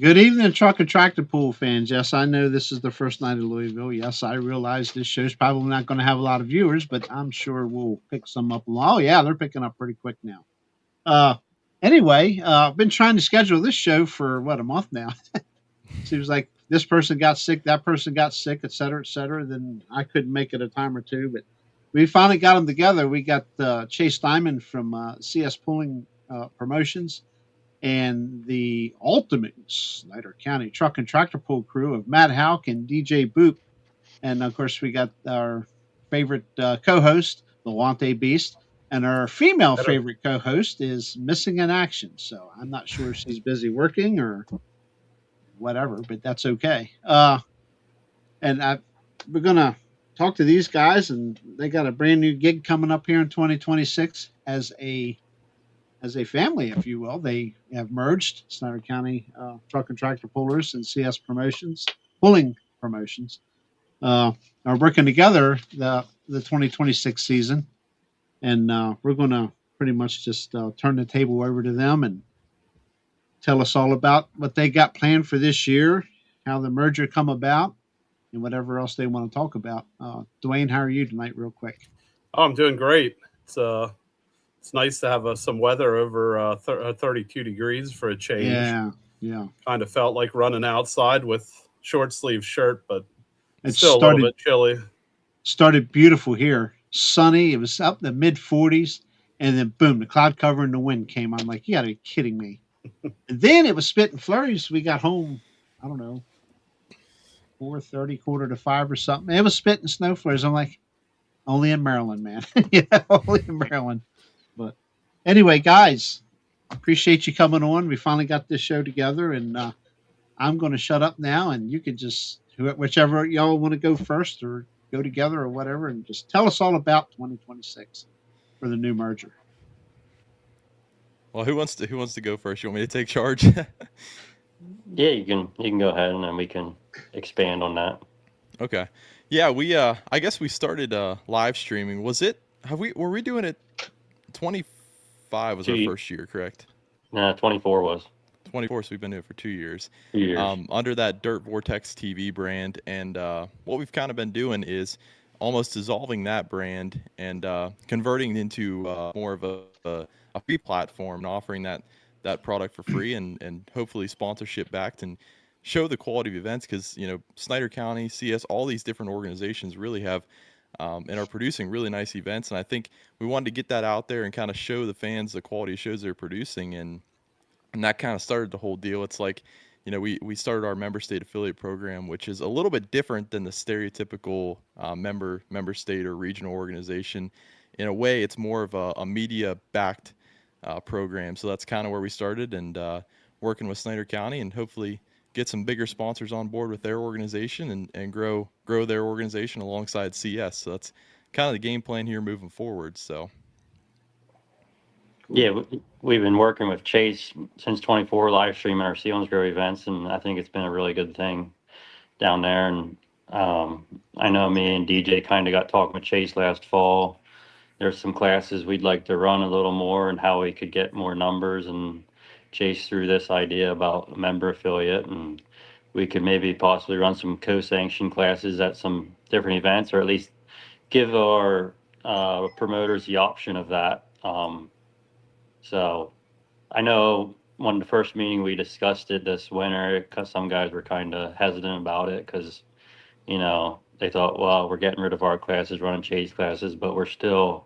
Good evening, truck and tractor pool fans. Yes, I know this is the first night of Louisville. Yes, I realize this show's probably not going to have a lot of viewers, but I'm sure we'll pick some up along. Oh, yeah, they're picking up pretty quick now. Uh, anyway, I've been trying to schedule this show for what, a month now. Seems like this person got sick, that person got sick, et cetera, et cetera. Then I couldn't make it a time or two, but we finally got them together. We got Chase Steinman from CS Pulling Promotions and the ultimate Snyder County truck and tractor pull crew of Matt Houck and DJ Boop. And of course, we got our favorite co host, the Lante Beast. And our female Better. favorite co host is missing in action. So I'm not sure if she's busy working or whatever, but that's okay. We're going to talk to these guys, and they got a brand new gig coming up here in 2026 as a family, if you will. They have merged Snyder County Truck and Tractor Pullers and CS Promotions, Pulling Promotions, are working together the 2026 season, and we're going to pretty much just turn the table over to them and tell us all about what they got planned for this year, how the merger come about, and whatever else they want to talk about. Dwayne, how are you tonight, real quick? Oh, I'm doing great. It's nice to have some weather over 32 degrees for a change. Yeah. Kind of felt like running outside with short sleeve shirt, but It still a little bit chilly. Started beautiful here, sunny. It was up in the mid 40s, and then boom, the cloud cover and the wind came. I'm like, you got to be kidding me. And then it was spitting flurries. We got home, I don't know, 4:30, quarter to 5 or something. It was spitting snow flurries. I'm like, only in Maryland, man. Yeah, only in Maryland. But anyway, guys, appreciate you coming on. We finally got this show together, and I'm going to shut up now, and you can just whichever y'all want to go first or go together or whatever, and just tell us all about 2026 for the new merger. Well, who wants to go first? You want me to take charge? Yeah, you can go ahead and then we can expand on that. Okay. Yeah, we I guess we started live streaming. Were we doing it 25 was our first year, correct? Nah, 24 was. 24, so we've been doing it for 2 years. 2 years. Under that Dirt Vortex TV brand, and what we've kind of been doing is almost dissolving that brand and converting it into more of a free platform and offering that product for free and hopefully sponsorship backed and show the quality of events, because Snyder County, CS, all these different organizations really have and are producing really nice events, and I think we wanted to get that out there and kind of show the fans the quality of shows they're producing, and that kind of started the whole deal. It's like, we started our member state affiliate program, which is a little bit different than the stereotypical member state or regional organization. In a way, it's more of a media backed program. So that's kind of where we started, and working with Snyder County and hopefully get some bigger sponsors on board with their organization and grow their organization alongside CS. So that's kind of the game plan here moving forward. So. Yeah, we've been working with Chase since 24, live streaming our Selinsgrove events, and I think it's been a really good thing down there. And I know me and DJ kind of got talking with Chase last fall. There's some classes we'd like to run a little more and how we could get more numbers, and Chase threw this idea about a member affiliate, and we could maybe possibly run some co-sanctioned classes at some different events, or at least give our promoters the option of that. So I know one of the first meeting we discussed it this winter, because some guys were kind of hesitant about it because, they thought, well, we're getting rid of our classes, running Chase classes, but we're still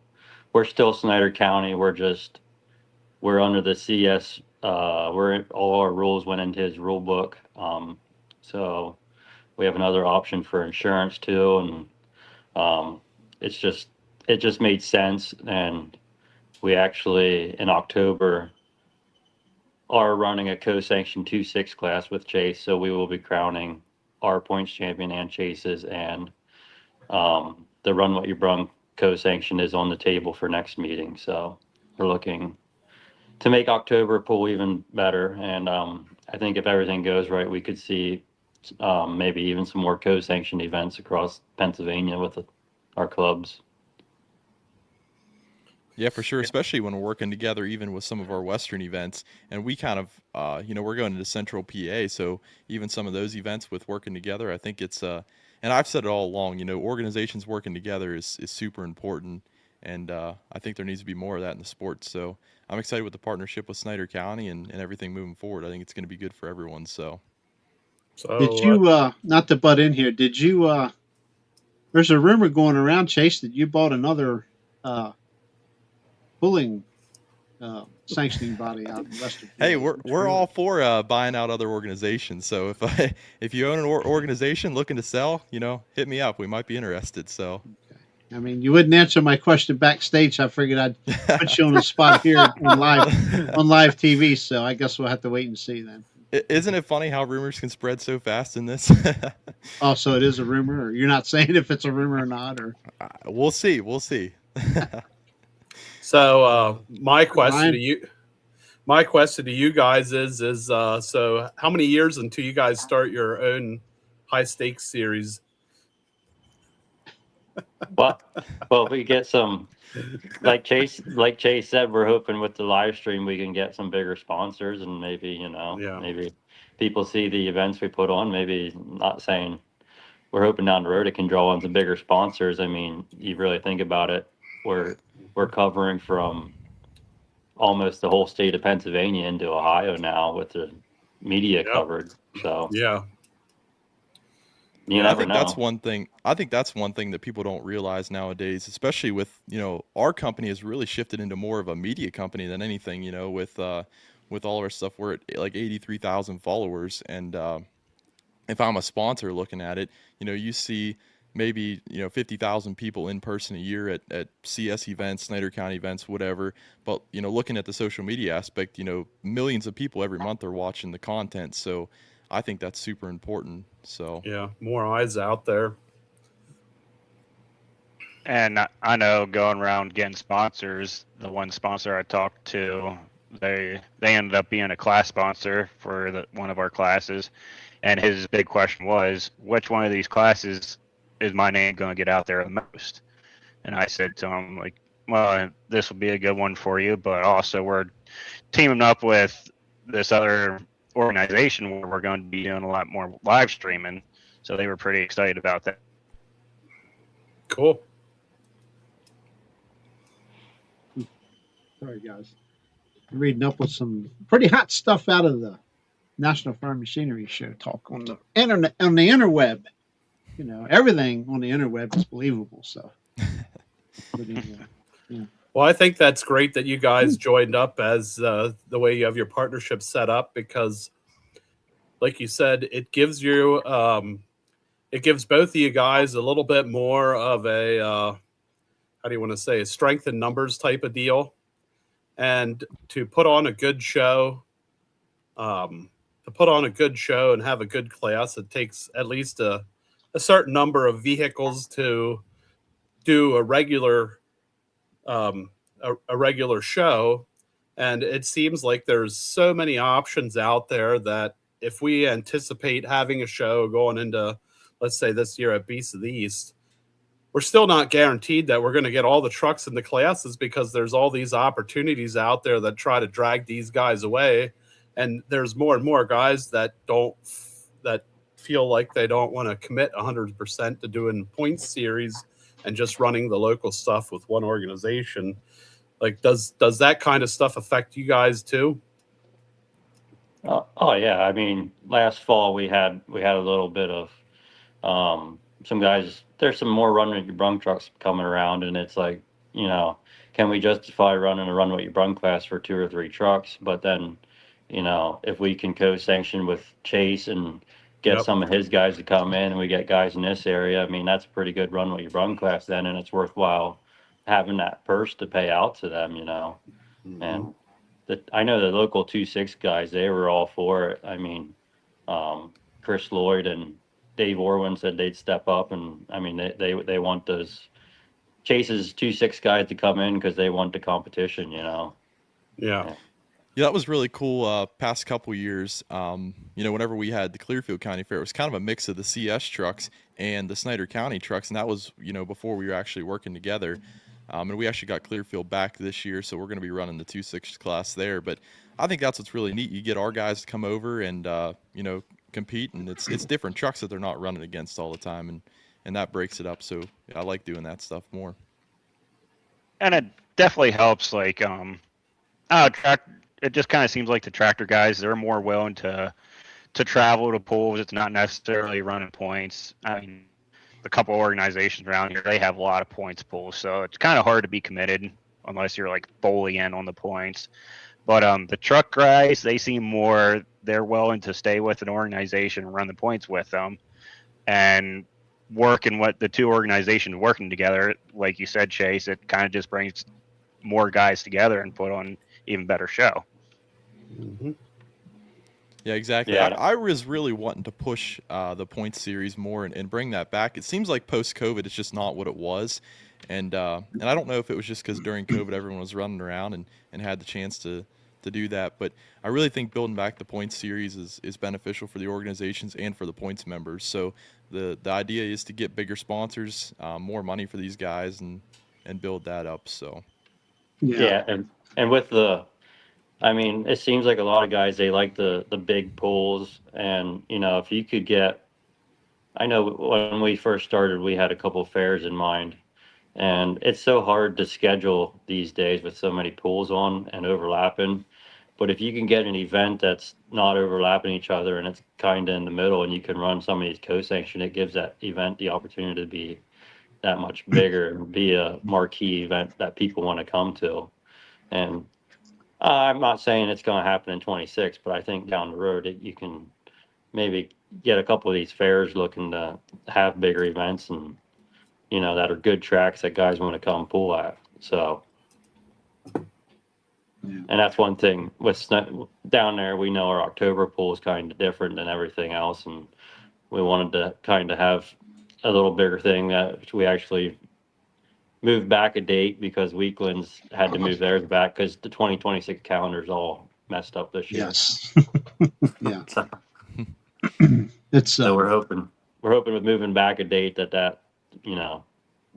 Snyder County. We're under the CS. All our rules went into his rule book. So we have another option for insurance too, and it just made sense. And we actually in October are running a co-sanctioned 2-6 class with Chase, so we will be crowning our points champion and Chase's, and the Run What You Brung co-sanction is on the table for next meeting. So we're looking to make October pool even better, and I think if everything goes right, we could see maybe even some more co-sanctioned events across Pennsylvania with our clubs. Yeah, for sure. Especially when we're working together, even with some of our Western events, and we kind of, we're going into Central PA, so even some of those events with working together, I think it's, and I've said it all along, organizations working together is super important, and I think there needs to be more of that in the sports. So I'm excited with the partnership with Snyder County and everything moving forward. I think it's going to be good for everyone. So Did So you not to butt in here? Did you there's a rumor going around, Chase, that you bought another pulling sanctioning body out in Western PA. hey, Is we're that we're true? all for buying out other organizations. So if you own an organization looking to sell, hit me up. We might be interested. So. Okay. I mean, you wouldn't answer my question backstage. I figured I'd put you on the spot here on live TV. So I guess we'll have to wait and see then. Isn't it funny how rumors can spread so fast in this? Also, it is a rumor, or you're not saying if it's a rumor or not, or We'll see. We'll see. so my question to Ryan? you, my question to you guys is so how many years until you guys start your own high stakes series? Well, if we get some, like Chase said, we're hoping with the live stream we can get some bigger sponsors, and maybe Yeah. maybe people see the events we put on. Maybe not saying we're hoping down the road it can draw on some bigger sponsors. I mean, you really think about it, we're covering from almost the whole state of Pennsylvania into Ohio now with the media Yep. covered. So Yeah. you Yeah, I never think know. that's one thing. I think that's one thing that people don't realize nowadays, especially with our company has really shifted into more of a media company than anything. With all of our stuff, we're at like 83,000 followers, and if I'm a sponsor looking at it, you see maybe 50,000 people in person a year at CS events, Snyder County events, whatever. But looking at the social media aspect, millions of people every month are watching the content. So I think that's super important. So yeah, more eyes out there. And I know going around getting sponsors, the one sponsor I talked to, they ended up being a class sponsor for one of our classes, and his big question was, which one of these classes is my name going to get out there the most? And I said to him, like, well, this will be a good one for you, but also we're teaming up with this other organization where we're going to be doing a lot more live streaming. So they were pretty excited about that. Cool. sorry guys, I'm reading up with some pretty hot stuff out of the National Farm Machinery Show talk on the internet, on the interweb. Everything on the interweb is believable. So, but anyway, Well, I think that's great that you guys joined up as the way you have your partnership set up, because, like you said, it gives you it gives both of you guys a little bit more of a how do you want to say, a strength in numbers type of deal, and to put on a good show. To put on a good show and have a good class, it takes at least a certain number of vehicles to do a regular a regular show. And it seems like there's so many options out there that if we anticipate having a show going into, let's say, this year at Beast of the East, we're still not guaranteed that we're going to get all the trucks in the classes, because there's all these opportunities out there that try to drag these guys away. And there's more and more guys that feel like they don't want to commit 100% to doing points series and just running the local stuff with one organization. Like, does that kind of stuff affect you guys too? Oh yeah, I mean, last fall we had a little bit of some guys. There's some more run what you brung trucks coming around, and it's like, can we justify running a run what you brung class for 2 or 3 trucks? But then, if we can co-sanction with Chase and get Yep. some of his guys to come in, and we get guys in this area, I mean, that's a pretty good run what you brung class then, and it's worthwhile having that purse to pay out to them, Mhm. and. I know the local 2-6 guys, they were all for it. I mean, Chris Lloyd and Dave Orwin said they'd step up, and I mean, they want those Chase's 2-6 guys to come in because they want the competition, Yeah. Yeah, that was really cool. Past couple years, whenever we had the Clearfield County Fair, it was kind of a mix of the CS trucks and the Snyder County trucks, and that was, before we were actually working together. And we actually got Clearfield back this year, so we're going to be running the 2.6 class there. But I think that's what's really neat. You get our guys to come over and compete, and it's different trucks that they're not running against all the time, and that breaks it up. So I like doing that stuff more. And it definitely helps. Like, it just kind of seems like the tractor guys, they're more willing to travel to pools. It's not necessarily running points. I mean, the couple organizations around here, they have a lot of points pools, so it's kind of hard to be committed unless you're like fully in on the points. But the truck guys, they seem more, they're willing to stay with an organization and run the points with them, and working what the two organizations working together, like you said, Chase, it kind of just brings more guys together and put on even better show. Mm-hmm. Yeah, exactly. Yeah. I was really wanting to push the points series more and bring that back. It seems like post-COVID, it's just not what it was. And I don't know if it was just because during COVID, everyone was running around and had the chance to do that. But I really think building back the points series is beneficial for the organizations and for the points members. So the idea is to get bigger sponsors, more money for these guys, and build that up. So Yeah, and with I mean, it seems like a lot of guys, they like the big pools, and if you could get, I know when we first started, we had a couple fairs in mind, and it's so hard to schedule these days with so many pools on and overlapping. But if you can get an event that's not overlapping each other and it's kind of in the middle, and you can run some of these co-sanction, it gives that event the opportunity to be that much bigger and be a marquee event that people want to come to. And I'm not saying it's going to happen in 26, but I think down the road you can maybe get a couple of these fairs looking to have bigger events, and that are good tracks that guys want to come pool at. So, and that's one thing with down there. We know our October pool is kind of different than everything else, and we wanted to kind of have a little bigger thing that we actually moved back a date because Weaklands had to move theirs back because the 2026 calendar is all messed up this year. Yes. Yeah. It's So we're hoping with moving back a date that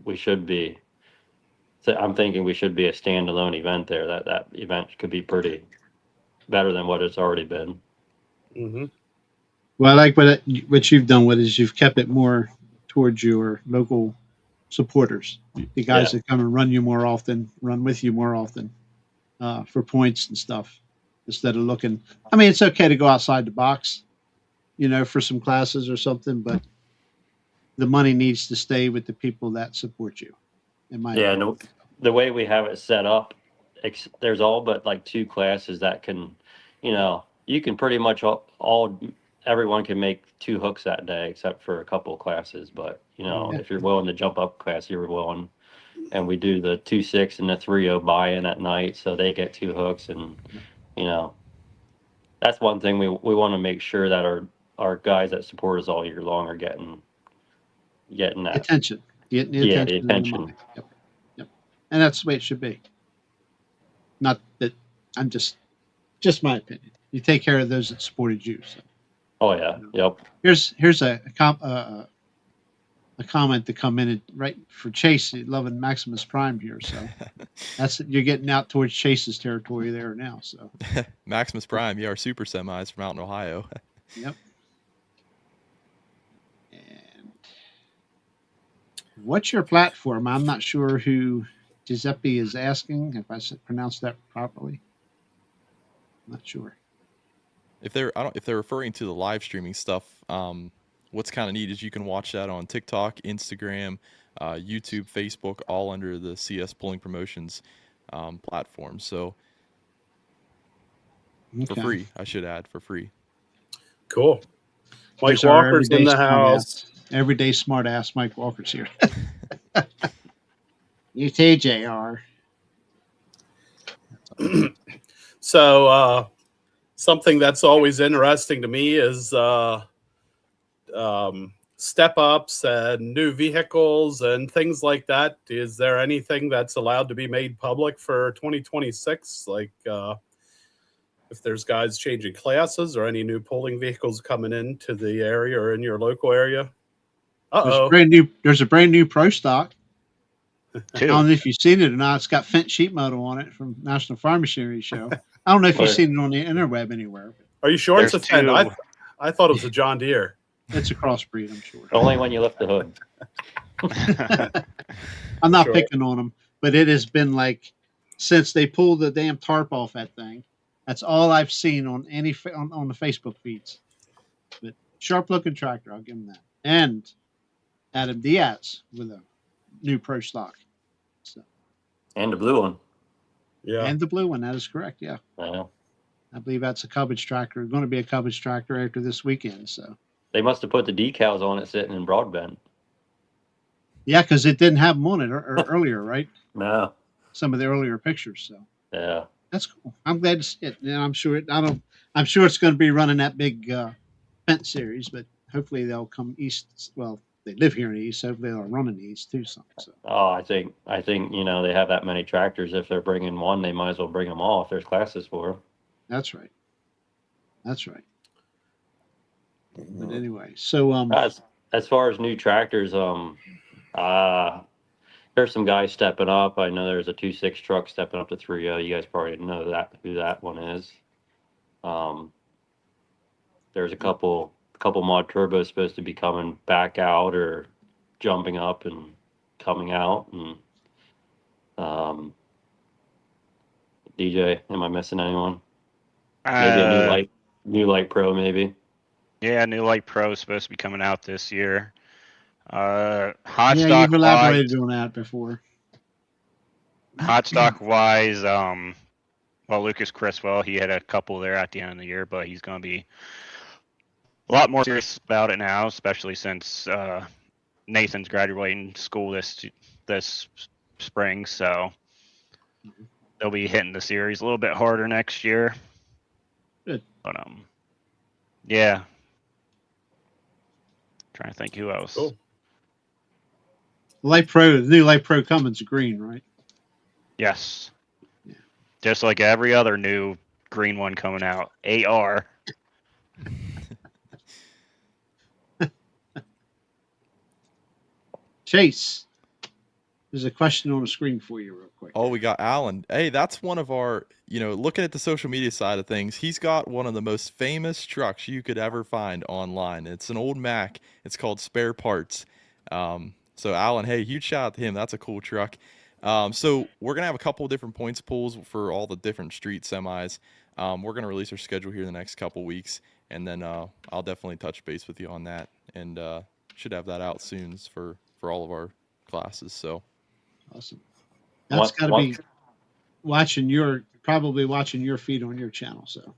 we should be. So I'm thinking we should be a standalone event there. That event could be pretty better than what it's already been. Mm-hmm. well, I like what you've done with it is you've kept it more towards your local supporters, the guys that come and run with you more often for points and stuff, instead of looking. I mean, it's okay to go outside the box, for some classes or something, but the money needs to stay with the people that support you. In my opinion. And the way we have it set up, there's all but like 2 classes that can, you can pretty much everyone can make 2 hooks that day except for a couple of classes. But if you're willing to jump up class, you're willing. And we do the 2.6 and the 3.0 buy-in at night, so they get 2 hooks, and that's one thing we want to make sure that our guys that support us all year long are getting that attention. Getting the the attention. And the money. Yep. And that's the way it should be. Not that I'm just my opinion. You take care of those that supported you. So. Oh yeah, yep. Here's a comment to come in right for Chase, loving Maximus Prime here. So you're getting out towards Chase's territory there now. So Maximus Prime, our super semis from out in Ohio. Yep. And what's your platform? I'm not sure who Giuseppe is asking, if I pronounced that properly. I'm not sure. If they're referring to the live streaming stuff, what's kind of neat is you can watch that on TikTok, Instagram, YouTube, Facebook, all under the CS Pulling Promotions platform. So for free, I should add, for free. Cool. Mike Here's our Walker's in the house. Everyday smart ass Mike Walker's here. You too, JR. So something that's always interesting to me is step ups and new vehicles and things like that. Is there anything that's allowed to be made public for 2026? Like if there's guys changing classes or any new pulling vehicles coming into the area or in your local area? There's a brand new pro stock. I don't know Two. if you've seen it or not. It's got Fendt sheet metal on it from National Farm Machinery Show. I don't know if you've Where seen it on the interweb anywhere. Are you sure it's There's a Fendt? two. I thought it was a John Deere. It's a crossbreed, I'm sure. only when you lift the hood. I'm not Sure. picking on them, but it has been like since they pulled the damn tarp off that thing. That's all I've seen on on the Facebook feeds. But sharp looking tractor, I'll give him that. And Adam Diaz with a new pro stock. So And the blue one. Yeah. and the blue one, that is correct. Yeah. Yeah. I believe that's a coverage tractor. Going to be a coverage tractor after this weekend. So They must have put the decals on it sitting in Broadbent. yeah, because it didn't have them on it earlier, right? No. Some of the earlier pictures. So Yeah. that's cool. I'm glad to see it. And I'm sure I'm sure it's going to be running that big Fendt series, but hopefully they'll come east. Well, they live here in the east. Hopefully they'll run in the east too. So Oh, I think they have that many tractors. If they're bringing one, they might as well bring them all if there's classes for them. that's right. That's right. But anyway, so As far as new tractors, there's some guys stepping up. I know there's a 2.6 truck stepping up to 3.0. You guys probably know who that one is. There's a couple mod turbos supposed to be coming back out or jumping up and coming out. And DJ, am I missing anyone? Maybe a new light pro, maybe. Yeah, new Light Pro is supposed to be coming out this year. Hot yeah, stock you've elaborated wise, on that before. well, Lucas Criswell, he had a couple there at the end of the year, but he's going to be a lot more serious about it now, especially since Nathan's graduating school this spring, so they'll be hitting the series a little bit harder next year. Good. But yeah. Trying to think who else. Cool. The new Light Pro Cummins green, right? Yes. Yeah. Just like every other new green one coming out. AR. Chase, there's a question on the screen for you, real quick. Oh, we got Alan. Hey, that's one of our, looking at the social media side of things, he's got one of the most famous trucks you could ever find online. It's an old Mac. It's called Spare Parts. So Alan, hey, huge shout out to him. That's a cool truck. So we're going to have a couple of different points pools for all the different street semis. We're going to release our schedule here in the next couple weeks, and then I'll definitely touch base with you on that, and should have that out soon for all of our classes. So Awesome. That's got to be probably watching your feed on your channel. So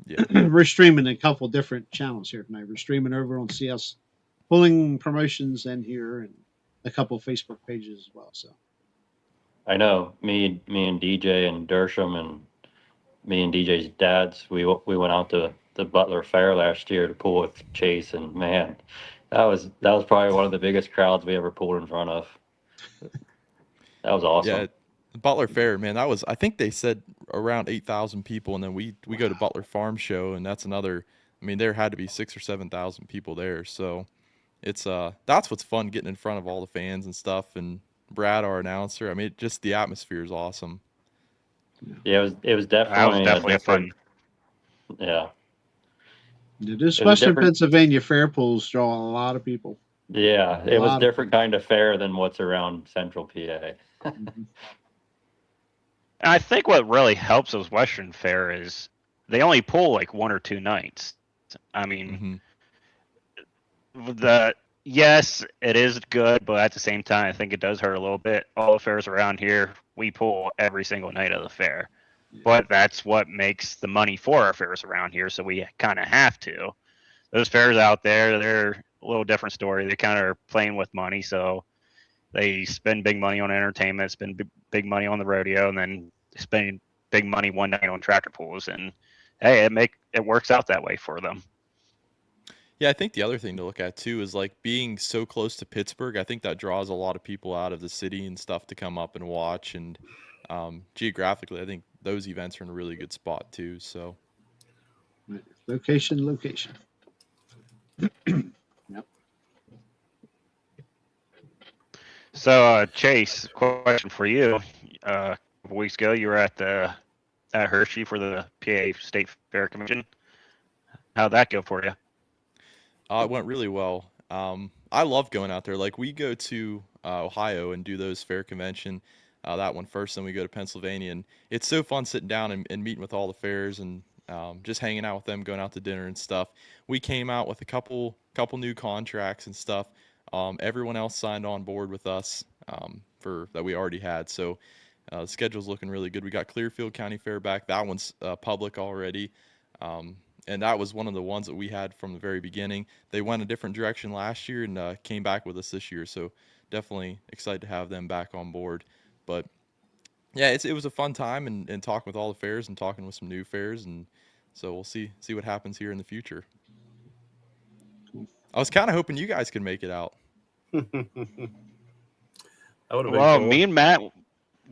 yeah, we're streaming a couple different channels here tonight. We're streaming over on CS Pulling Promotions and here, and a couple of Facebook pages as well. So I know me and DJ and Dersham and me and DJ's dads, we went out to the Butler Fair last year to pull with Chase, and man, that was probably one of the biggest crowds we ever pulled in front of. That was awesome. yeah. Butler Fair, man, I think they said around 8,000 people, and then we go to Butler Farm Show, and that's another. I mean, there had to be 6,000 or 7,000 people there, so it's that's what's fun, getting in front of all the fans and stuff, and Brad, our announcer. I mean, just the atmosphere is awesome. Yeah, it was definitely definitely fun. Yeah. this Western Pennsylvania fair pools draw a lot of people. Yeah, it was a different kind of fair than what's around Central PA. Mhm. And I think what really helps those Western Fair is they only pull like 1 or 2 nights. I mean, yes, it is good, but at the same time, I think it does hurt a little bit. All the fairs around here, we pull every single night of the fair. But that's what makes the money for our fairs around here, so we kind of have to. Those fairs out there, they're a little different story. They kind of are playing with money, so they spend big money on entertainment, spend big money on the rodeo, and then spend big money one night on tractor pulls. And hey, it works out that way for them. Yeah, I think the other thing to look at too is like being so close to Pittsburgh. I think that draws a lot of people out of the city and stuff to come up and watch. And geographically, I think those events are in a really good spot too. So Location. Yep. So, Chase, question for you. A couple weeks ago, you were at Hershey for the PA State Fair Convention. How'd that go for you? It went really well. I love going out there. Like we go to Ohio and do those fair convention, that one first, then we go to Pennsylvania, and it's so fun sitting down and meeting with all the fairs and just hanging out with them, going out to dinner and stuff. We came out with a couple new contracts and stuff. Everyone else signed on board with us for that we already had. So the schedule's looking really good. We got Clearfield County Fair back. That one's public already. And that was one of the ones that we had from the very beginning. They went a different direction last year and came back with us this year. So definitely excited to have them back on board. But yeah, it was a fun time and talking with all the fairs and talking with some new fairs. And so we'll see what happens here in the future. I was kind of hoping you guys could make it out. That would have been Well, cool. me and Matt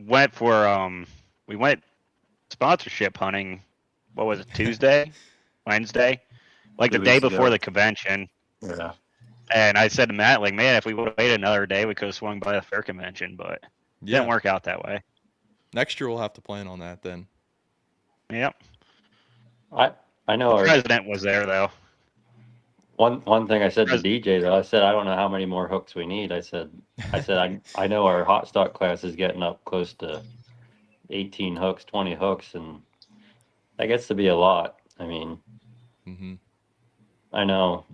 went for we went sponsorship hunting. What was it, Tuesday, Wednesday, like 2 the day weeks before ago. the convention? Yeah. And I said to Matt, like, man, if we would have waited another day, we could have swung by the fair convention, but it Yeah, didn't work out that way. next year we'll have to plan on that then. Yep. I know The our president was there though. one thing I said to DJ though, I said I don't know how many more hooks we need. I said I know our hot stock class is getting up close to 18 hooks, 20 hooks, and that gets to be a lot. I mean, Hmm. I know.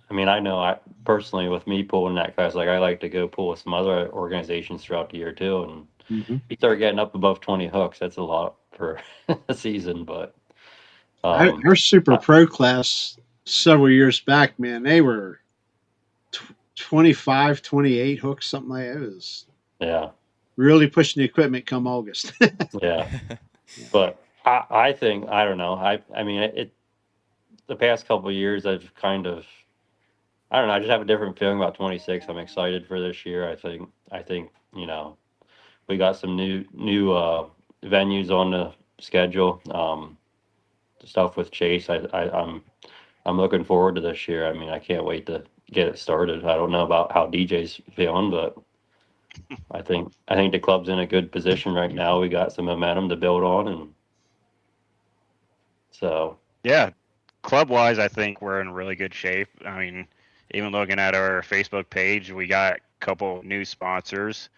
I personally, with me pulling that class, like I like to go pull with some other organizations throughout the year too. And you start getting up above 20 hooks, that's a lot for a season. But Our Super Pro class several years back, man, they were 25, 28 hooks, something like that. It was yeah, really pushing the equipment come August. yeah. But I think I don't know. I mean the past couple of years I've kind of I don't know. I just have a different feeling about 26. I'm excited for this year. I think we got some new venues on the schedule. Stuff with Chase. I'm looking forward to this year. I mean, I can't wait to get it started. I don't know about how DJ's feeling, but I think the club's in a good position right now. We got some momentum to build on, and so Yeah. Club wise, I think we're in really good shape. I mean, even looking at our Facebook page, we got a couple new sponsors.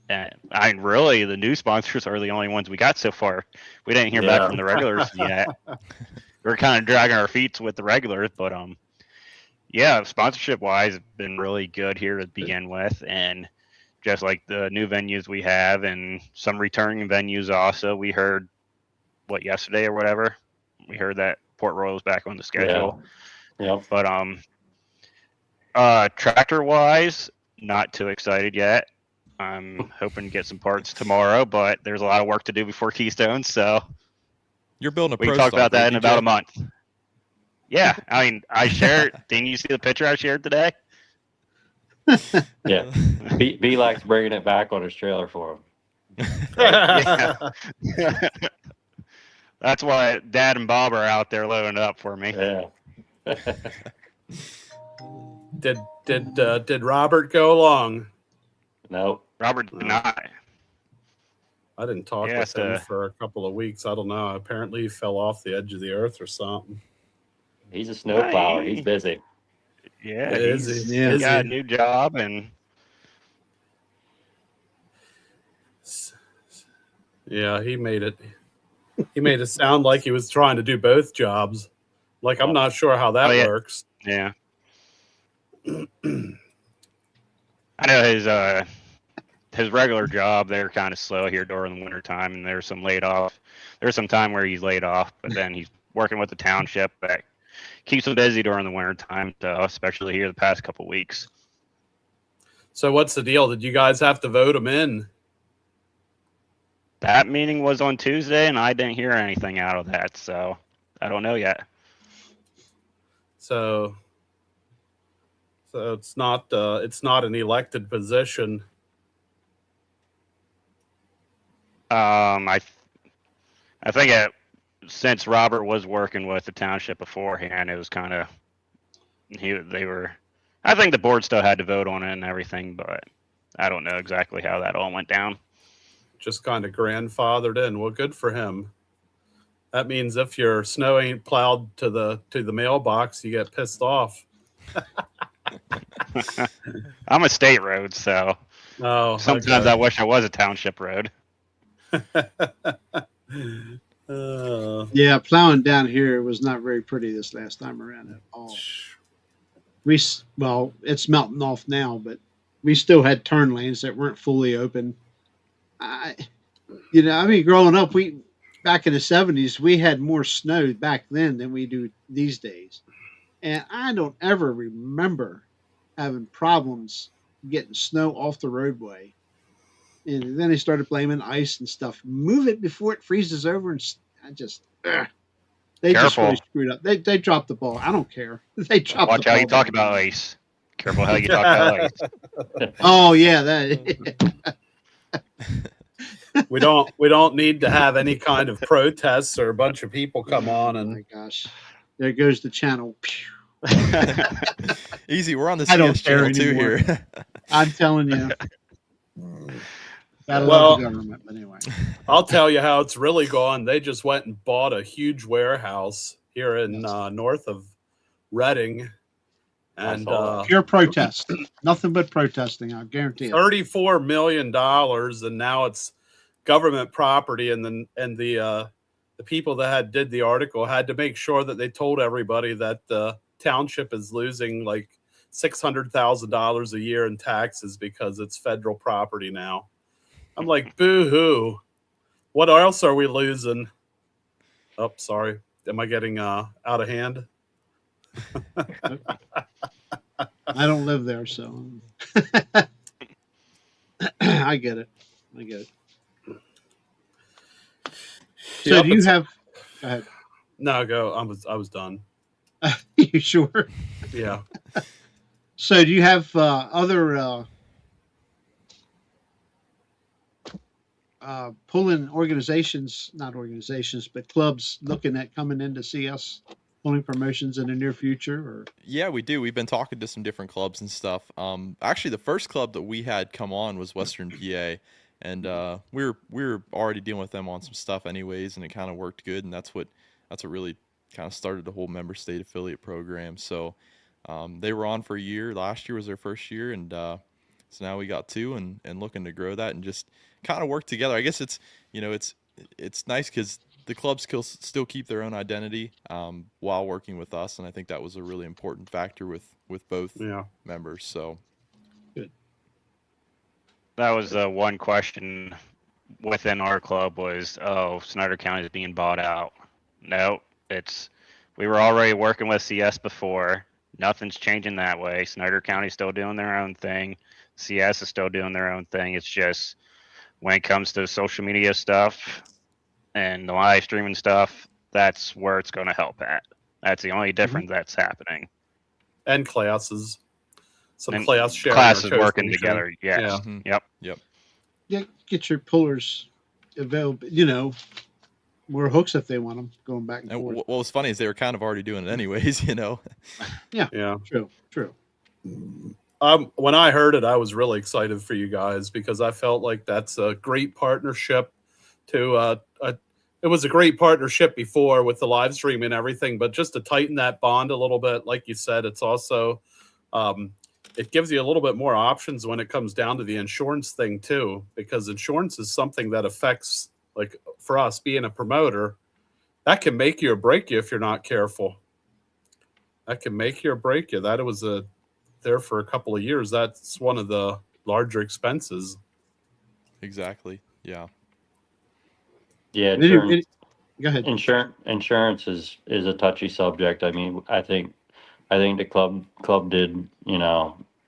And I mean, really, the new sponsors are the only ones we got so far. We didn't hear back Yeah. from the regulars yet. We're kind of dragging our feet with the regulars, but yeah, sponsorship wise, it's been really good here to begin with, and just like the new venues we have, and some returning venues also. We heard yesterday or whatever. We heard that Port Royal's back on the schedule. yeah. Tractor wise, not too excited yet. I'm hoping to get some parts tomorrow, but there's a lot of work to do before Keystone, so You're building a we pro can talk stock, about that right, in about a DJ? month. Yeah, I mean, I shared. Didn't you see the picture I shared today? Yeah. B likes bringing it back on his trailer for him. Yeah. That's why Dad and Bob are out there loading it up for me. Yeah. Did Robert go along? Nope. Robert did not. I didn't talk Yeah, with him so- for a couple of weeks. I don't know. Apparently, he fell off the edge of the earth or something. He's a snowplower. He's busy. Yeah, Is he's he? Yeah. Is got a he? new job, and Yeah, he made it. He made it sound like he was trying to do both jobs. Like I'm not sure how that Oh, yeah. works. yeah. I know his regular job, they're kind of slow here during the winter time, and there's some laid off. There's some time where he's laid off, but then he's working with the township that keeps him busy during the winter time, especially here the past couple weeks. So what's the deal? Did you guys have to vote him in? That meeting was on Tuesday, and I didn't hear anything out of that, so I don't know yet. So it's not an elected position. I think since Robert was working with the township beforehand, it was kind of I think the board still had to vote on it and everything, but I don't know exactly how that all went down. Just kind of grandfathered in. Well, good for him. That means if your snow ain't plowed to the mailbox, you get pissed off. I'm a state road, so Oh, sometimes okay. I wish I was a township road. Yeah, plowing down here was not very pretty this last time around at all. Well, it's melting off now, but we still had turn lanes that weren't fully open. I growing up, we back in the 70s, we had more snow back then than we do these days, and I don't ever remember having problems getting snow off the roadway. And then they started blaming ice and stuff. Move it before it freezes over, and I just they just really Careful. screwed up. They dropped the ball. I don't care. They dropped Watch the how ball. you talk back about then. ice. Careful how you talk about ice. Oh yeah, that. We don't need to have any kind of protests or a bunch of people come on Oh and my gosh, there goes the channel. Easy, we're on the I don't CS care channel too anymore. here. I'm telling you, gotta Well- love the government. But anyway, I'll tell you how it's really gone. They just went and bought a huge warehouse here in north of Reading, and saw that. pure protest. Nothing but protesting. I guarantee it. $34 million, and now it's government property. And the people that did the article had to make sure that they told everybody that the township is losing like $600,000 a year in taxes because it's federal property now. I'm like, boo hoo. What else are we losing? Oh, sorry. Am I getting out of hand? I don't live there, so I get it. I get it. So Yep, do you it's- have? Go ahead. No, go. I was done. You sure? Yeah. So do you have other pulling organizations, not organizations, but clubs looking at coming into CS pulling promotions in the near future? Or Yeah, we do. We've been talking to some different clubs and stuff. Actually, the first club that we had come on was Western PA, and we were already dealing with them on some stuff anyways, and it kind of worked good, and that's what really kind of started the whole member state affiliate program. So they were on for a year. Last year was their first year, and so now we got two, and looking to grow that and just kind of work together. I guess it's it's nice because the clubs still keep their own identity while working with us, and I think that was a really important factor with both Yeah. members. So That was the one question within our club was, oh, Snyder County is being bought out. No, we were already working with CS before. Nothing's changing that way. Snyder County's still doing their own thing. CS is still doing their own thing. It's just when it comes to social media stuff and the live streaming stuff, that's where it's going to help at. That's the only difference that's happening. And classes. Some And class sharing. classes or working co-sharing. together. Yes. Yeah. Mhm. Yep. yeah, get your pullers available. More hooks if they want them, going back and and forth. what was funny is they were kind of already doing it anyways. Yeah. True. When I heard it, I was really excited for you guys because I felt like that's a great partnership. It was a great partnership before with the live stream and everything, but just to tighten that bond a little bit, like you said, it's also it gives you a little bit more options when it comes down to the insurance thing too, because insurance is something that affects, like for us being a promoter, that can make you or break you if you're not careful. That can make you or break you. That was there for a couple of years. That's one of the larger expenses. Exactly. Yeah. Yeah, Go ahead. insurance is a touchy subject. I mean, I think the club did,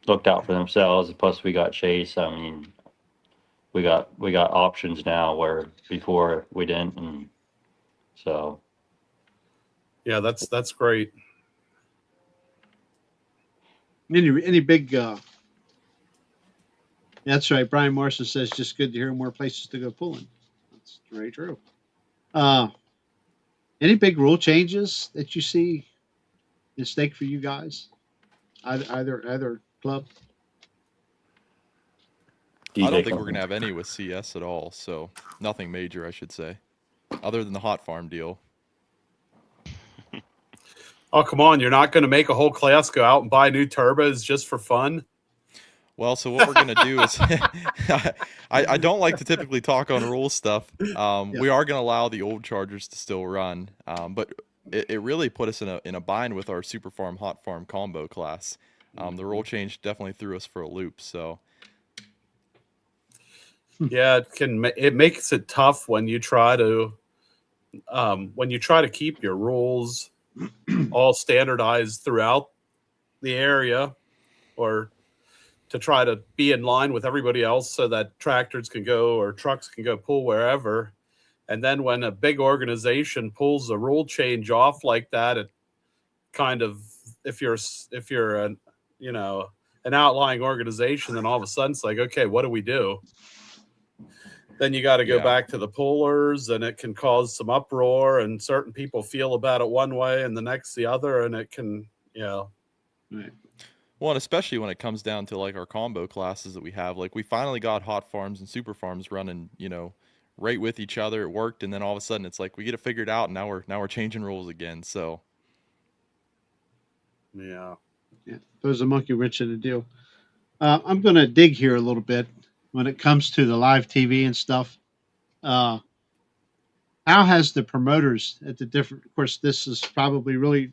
looked out for themselves. Plus, we got Chase. I mean, we got options now where before we didn't, and so Yeah, that's great. Any big that's right. Brian Morrison says just good to hear more places to go pulling. That's very true. Any big rule changes that you see in stake for you guys? Either club? I don't think we're company. going to have any with CS at all. So nothing major, I should say, other than the hot farm deal. Oh, come on. You're not going to make a whole class go out and buy new turbos just for fun? Well, so what we're going to do is I don't like to typically talk on rule stuff. We are going to allow the old chargers to still run, but it really put us in a bind with our super farm hot farm combo class. The rule change definitely threw us for a loop. So Yeah, it makes it tough when you try to keep your rules all standardized throughout the area, or to try to be in line with everybody else so that tractors can go or trucks can go pull wherever. And then when a big organization pulls a rule change off like that, it kind of, if you're an outlying organization, then all of a sudden it's like, okay, what do we do? Then you got to go back to the pullers, and it can cause some uproar, and certain people feel about it one way and the next the other, and it can, Right. Well, and especially when it comes down to like our combo classes that we have, like we finally got hot farms and super farms running, right with each other. It worked, and then all of a sudden it's like we get it figured out, and now we're changing rules again. So yeah. Throws a monkey wrench in the deal. I'm going to dig here a little bit when it comes to the live TV and stuff. How has the promoters at the different? Of course, this is probably really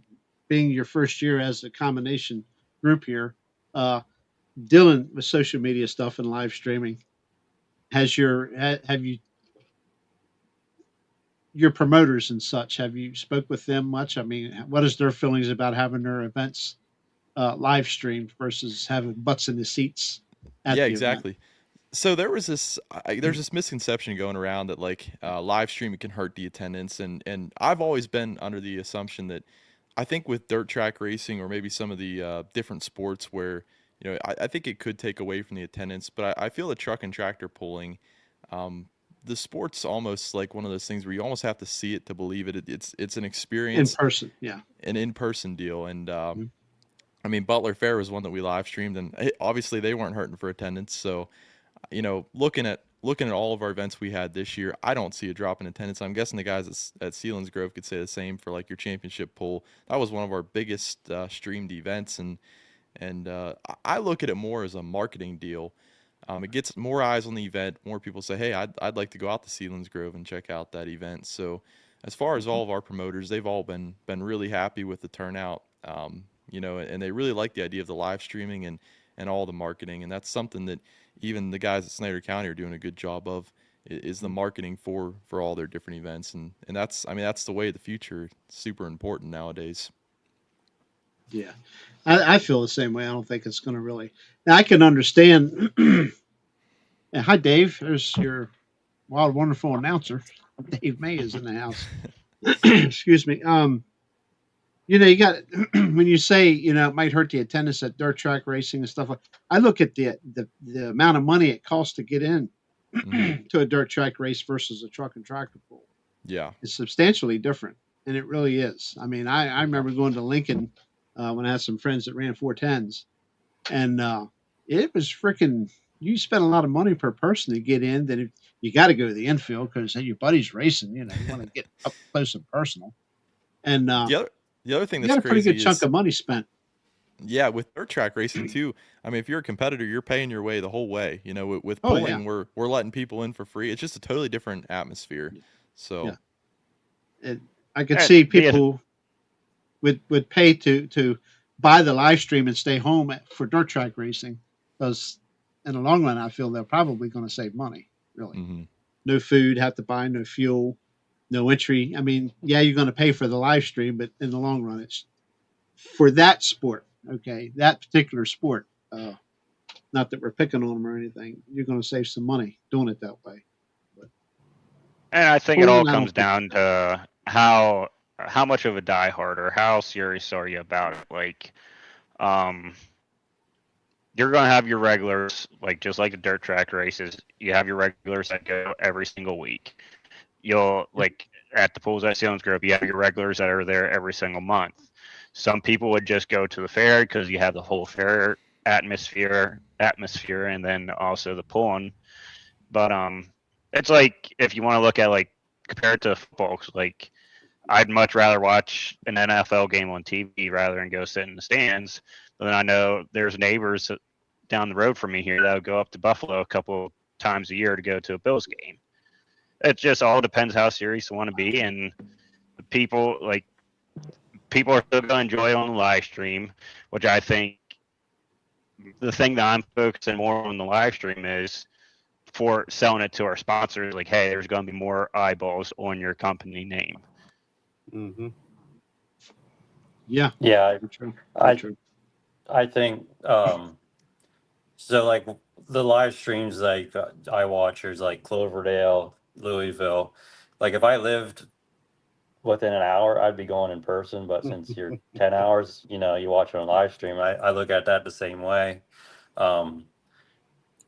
being your first year as a combination group here, dealing with social media stuff and live streaming. Have you your promoters and such? Have you spoke with them much? I mean, what is their feelings about having their events live streamed versus having butts in the seats at yeah, the event? exactly. So there's this misconception going around that like live streaming can hurt the attendance, and I've always been under the assumption that I think with dirt track racing or maybe some of the different sports where I think it could take away from the attendance, but I feel the truck and tractor pulling, the sport's almost like one of those things where you almost have to see it to believe it. It's an In experience, person, yeah. an in-person deal, and Mhm. I mean Butler Fair was one that we live streamed, and obviously they weren't hurting for attendance, so looking at all of our events we had this year, I don't see a drop in attendance. I'm guessing the guys at Sealands Grove could say the same for like your championship pull. That was one of our biggest streamed events, and I look at it more as a marketing deal. It gets more eyes on the event. More people say, "Hey, I'd like to go out to Sealands Grove and check out that event." So, as far as all of our promoters, they've all been really happy with the turnout. And they really like the idea of the live streaming and all the marketing, and that's something that even the guys at Snyder County are doing a good job of, is the marketing for all their different events, and that's the way of the future. It's super important nowadays. Yeah, I feel the same way. I don't think it's going to really. Now I can understand. And hi, Dave. There's your wild, wonderful announcer. Dave May is in the house. Excuse me. You got when you say it might hurt the attendance at dirt track racing and stuff like. I look at the amount of money it costs to get in to a dirt track race versus a truck and tractor pull. Yeah. It's substantially different, and it really is. I mean, I remember going to Lincoln when I had some friends that ran 410s, and it was freaking. You spend a lot of money per person to get in. Then you got to go to the infield because hey, your buddy's racing. You want to get up close and personal. And The other thing you that's got a pretty crazy good chunk is, of money spent. yeah, with dirt track racing too. I mean, if you're a competitor, you're paying your way the whole way. With Oh, pulling, yeah. we're letting people in for free. It's just a totally different atmosphere. So Yeah. I could see Yeah. people would pay to buy the live stream and stay home for dirt track racing because in the long run, I feel they're probably going to save money. Really, mhm. no food, have to buy no fuel, no entry. I mean, yeah, you're going to pay for the live stream, but in the long run, it's for that sport. Okay, that particular sport. Not that we're picking on them or anything. You're going to save some money doing it that way. And I think it all Pulling, I don't comes think down to how much of a diehard or how serious are you about it. Like, you're going to have your regulars, like just like the dirt track races. You have your regulars that go every single week. You'll like at the pools at Sealands Grove, you have your regulars that are there every single month. Some people would just go to the fair because you have the whole fair atmosphere atmosphere, and then also the pulling. But it's like if you want to look at like compared to football, like I'd much rather watch an NFL game on TV rather than go sit in the stands. But then I know there's neighbors down the road from me here that would go up to Buffalo a couple times a year to go to a Bills game. It just all depends how serious you want to be, and the people are still going to enjoy it on the live stream, which I think the thing that I'm focusing more on the live stream is for selling it to our sponsors. Like, hey, there's going to be more eyeballs on your company name. Mm-hmm. Yeah. Yeah, For true. I True. I think so. Like the live streams, like I watchers, like Cloverdale, Louisville. Like if I lived within an hour, I'd be going in person. But since you're 10 hours, you watch it on live stream. I look at that the same way.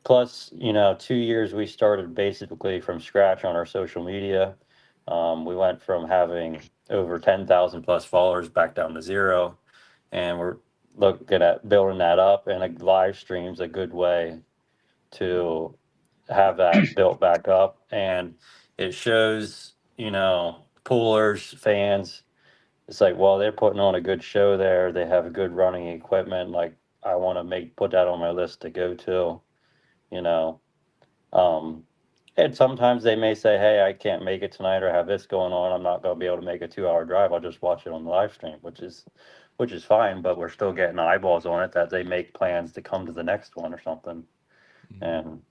Plus, 2 years we started basically from scratch on our social media. We went from having over 10,000 plus followers back down to zero, and we're looking at building that up. And a live stream's a good way to have that built back up, and it shows poolers, fans. It's like, well, they're putting on a good show there. They have good running equipment. Like, I want to put that on my list to go to. You know, um, and sometimes they may say, hey, I can't make it tonight or have this going on. I'm not going to be able to make a 2 hour drive. I'll just watch it on the live stream, which is fine, but we're still getting eyeballs on it that they make plans to come to the next one or something. And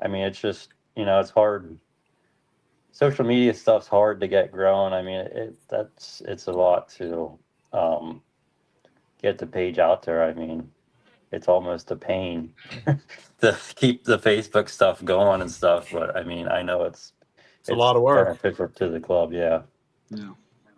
I mean, it's just, it's hard. Social media stuff's hard to get growing. I mean, it's a lot to get the page out there. I mean, it's almost a pain to keep the Facebook stuff going and stuff. But I mean, I know it's a lot of work. beneficial to the club. Yeah. Yeah.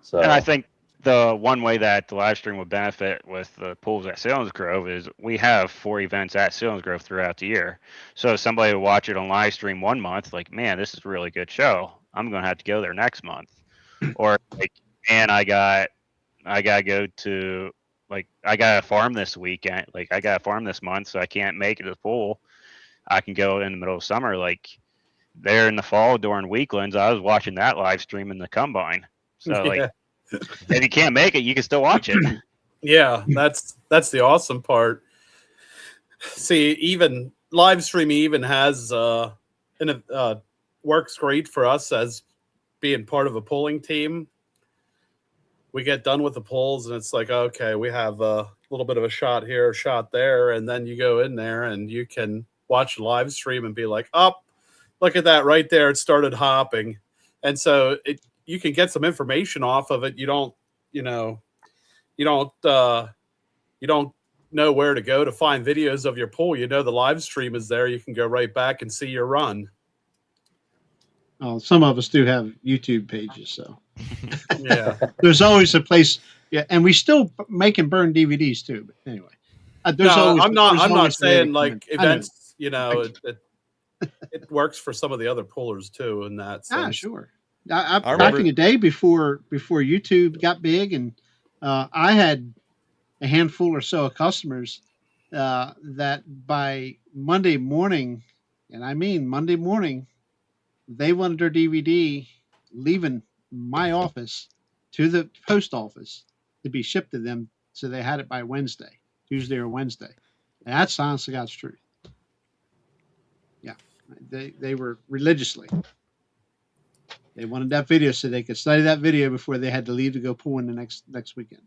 So And I think the one way that the live stream would benefit with the pools at Selinsgrove is we have 4 events at Selinsgrove throughout the year. So if somebody would watch it on live stream 1 month, like, man, this is a really good show, I'm going to have to go there next month. Or like, man, I got to go to, like, I got a farm this weekend. Like, I got a farm this month, so I can't make it to the pool. I can go in the middle of summer. Like, there in the fall during weekends, I was watching that live stream in the combine. So, like, if you can't make it, you can still watch it. Yeah, that's the awesome part. See, even live streaming even has works great for us as being part of a polling team. We get done with the polls and it's like, okay, we have a little bit of a shot here, a shot there, and then you go in there and you can watch the live stream and be like, oh, look at that right there, it started hopping. And so you can get some information off of it. You don't know where to go to find videos of your pool. The live stream is there. You can go right back and see your run. Some of us do have YouTube pages, so Yeah. there's always a place. Yeah, and we still make and burn DVDs too. But anyway, I'm not saying like events. It works for some of the other pullers too in that sense. Ah, sure. Back in the day before YouTube got big, and I had a handful or so of customers that by Monday morning, and I mean Monday morning, they wanted their DVD leaving my office to the post office to be shipped to them, so they had it by Tuesday or Wednesday. And that's honest to God's truth. Yeah, they were religiously. They wanted that video so they could study that video before they had to leave to go pulling the next weekend.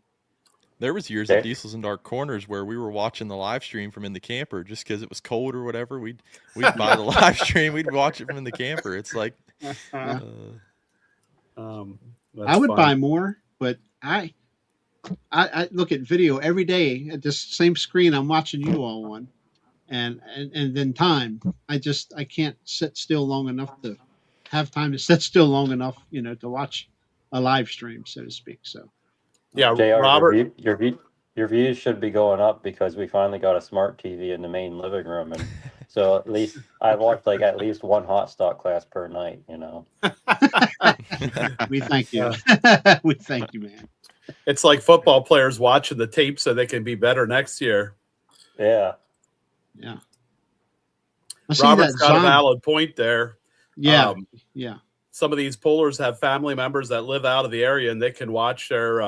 There was years at Diesels and Dark Corners where we were watching the live stream from in the camper just because it was cold or whatever. We'd buy the live stream. We'd watch it from in the camper. It's like, I would buy more, but I look at video every day at this same screen I'm watching you all on, and then time. I can't sit still long enough to have time to sit still long enough, to watch a live stream, so to speak. So. Yeah, JR, Robert, your views should be going up because we finally got a smart TV in the main living room, and so at least I watched like at least one hot stock class per night. We thank you. We thank you, man. It's like football players watching the tape so they can be better next year. Yeah. Yeah. I see Robert's that got a Zon. valid point there. Yeah. Um, Yeah. some of these pullers have family members that live out of the area, and they can watch their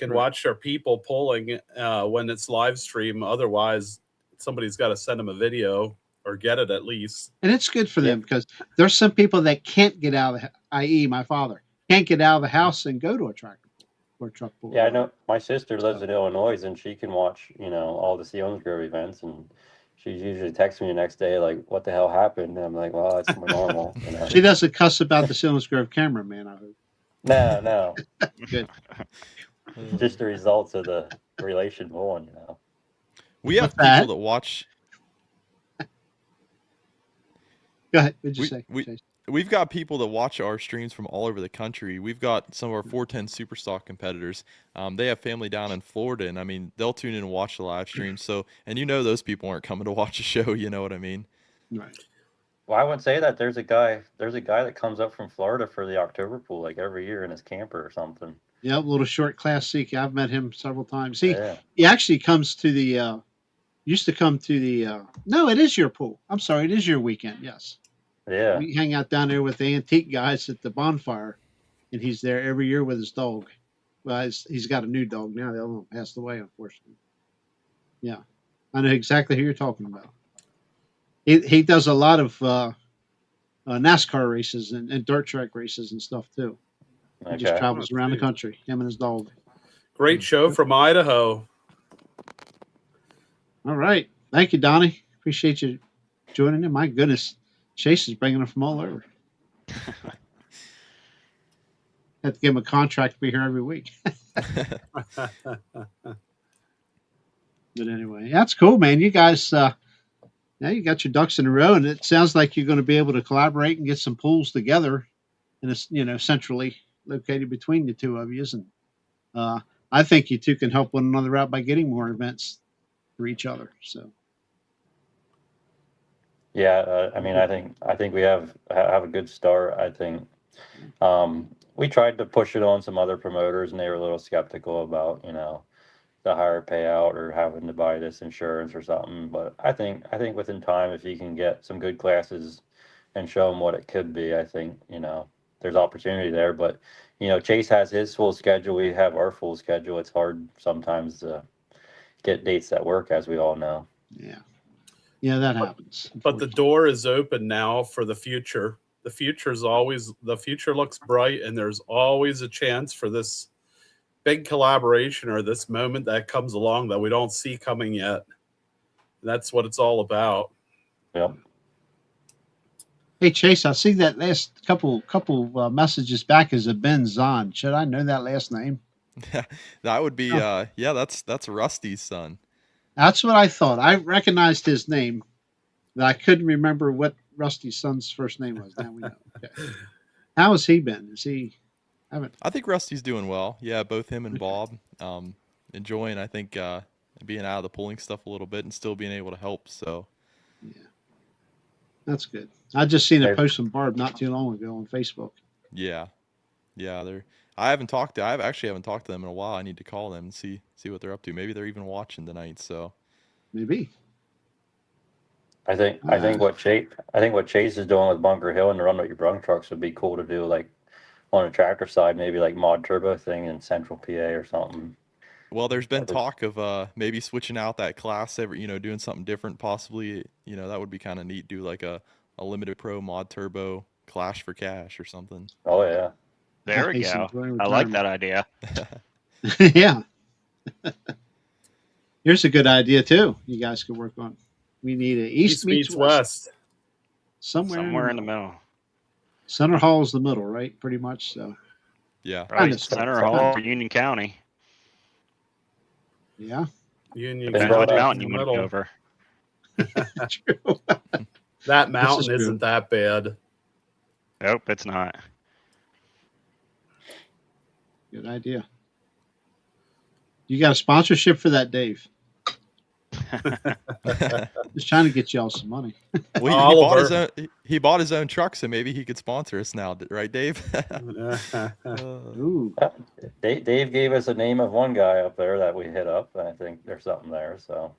watch their people pulling when it's live stream. Otherwise, somebody's got to send them a video or get it at least. And it's good for them because there's some people that can't get out of the, i.e. my father, can't get out of the house and go to a tractor pull or a truck pull. Yeah, I know. My sister lives in Illinois, and she can watch, all the Seals Grove events, and she usually texts me the next day, like, "What the hell happened?" And I'm like, "Well, it's normal." She doesn't cuss about the Silence Grove cameraman, I hope. No. Good. Just the results of the relation pulling, We have What's that? people that watch. Go ahead. What'd you say? We've got people that watch our streams from all over the country. We've got some of our 410 Superstock competitors. They have family down in Florida, and I mean, they'll tune in and watch the live stream. So, and those people aren't coming to watch a show. You know what I mean? Right. Well, I would say that there's a guy that comes up from Florida for the October pool like every year in his camper or something. Yeah, a little short class C. I've met him several times. He actually comes to the used to come to the no, it is your pool. I'm sorry, it is your weekend, yes. Yeah. We hang out down there with the antique guys at the bonfire, and he's there every year with his dog. Well, he's got a new dog now. The other one passed away, unfortunately. Yeah, I know exactly who you're talking about. He does a lot of NASCAR races and dirt track races and stuff too. He just travels around the country, him and his dog. Great show from Idaho. All right. Thank you, Donnie. Appreciate you joining in. My goodness, Chase is bringing them from all over. Have to give him a contract to be here every week. But anyway, that's cool, man. You guys, now you got your ducks in a row, and it sounds like you're going to be able to collaborate and get some pools together, and it's centrally located between the two of you. And I think you two can help one another out by getting more events for each other. So. Yeah, I mean, I think we have a good start. I think we tried to push it on some other promoters, and they were a little skeptical about the higher payout or having to buy this insurance or something. But I think within time, if you can get some good classes and show them what it could be, I think there's opportunity there. But Chase has his full schedule. We have our full schedule. It's hard sometimes to get dates that work, as we all know. Yeah, that happens. But the door is open now for the future. The future looks bright, and there's always a chance for this big collaboration or this moment that comes along that we don't see coming yet. And that's what it's all about. Yep. Hey Chase, I see that last couple messages back is a Ben Zahn. Should I know that last name? That would be that's Rusty's son. That's what I thought. I recognized his name, but I couldn't remember what Rusty's son's first name was. Now we know. Okay. How has he been? Is he? I think Rusty's doing well. Yeah, both him and Bob enjoying. I think being out of the pulling stuff a little bit and still being able to help. So. Yeah, that's good. I just seen a post from Barb not too long ago on Facebook. Yeah. I actually haven't talked to them in a while. I need to call them and see what they're up to. Maybe they're even watching tonight. So. Maybe. I think what Chase is doing with Bunker Hill and the Run With Your Brung trucks would be cool to do, like on the tractor side, maybe like mod turbo thing in Central PA or something. Well, there's been talk of maybe switching out that class every, doing something different. Possibly, that would be kind of neat. Do like a limited pro mod turbo Clash for Cash or something. Oh yeah. There we go. I like that idea. Yeah. Here's a good idea too. You guys could work on. We need an east meets west. Somewhere in the middle. Center Hall is the middle, right? Pretty much. So. Yeah. Right. Center Hall, Union County. Yeah. Union County. What mountain you want to go over? True. That mountain isn't that bad. Nope, it's not. Good idea. You got a sponsorship for that, Dave? Just trying to get y'all some money. Well, he bought his own truck, so maybe he could sponsor us now, right, Dave? Ooh. Dave gave us a name of one guy up there that we hit up, and I think there's something there. So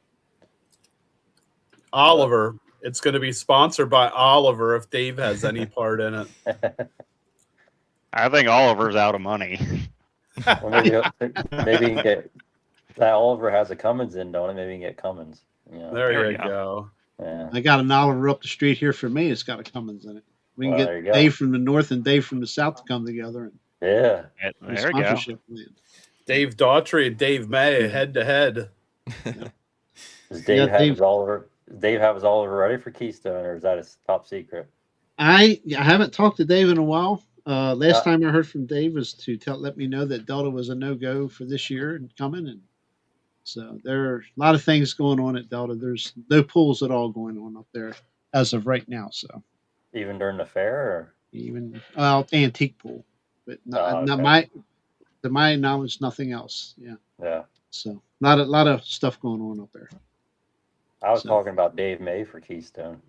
Oliver. It's going to be sponsored by Oliver if Dave has any part in it. I think Oliver's out of money. Well, maybe you can get that. Oliver has a Cummins in, don't it? Maybe you can get Cummins. There you go. Yeah. I got an Oliver up the street here for me. It's got a Cummins in it. We can There you get go. Dave from the north and Dave from the south to come together and Yeah. There we go. sponsorship plan. Dave Daughtry and Dave May head to head. Does Dave Yeah, have Dave- his Oliver? Does Dave have his Oliver ready for Keystone, or is that his top secret? I haven't talked to Dave in a while. Last Yeah. time I heard from Dave was to let me know that Delta was a no-go for this year and coming, and so there are a lot of things going on at Delta. There's no pools at all going on up there as of right now. So Even during the fair, or even antique pool, but not okay. to my knowledge, nothing else. Yeah, yeah. so lot of stuff going on up there. I was So- talking about Dave May for Keystone.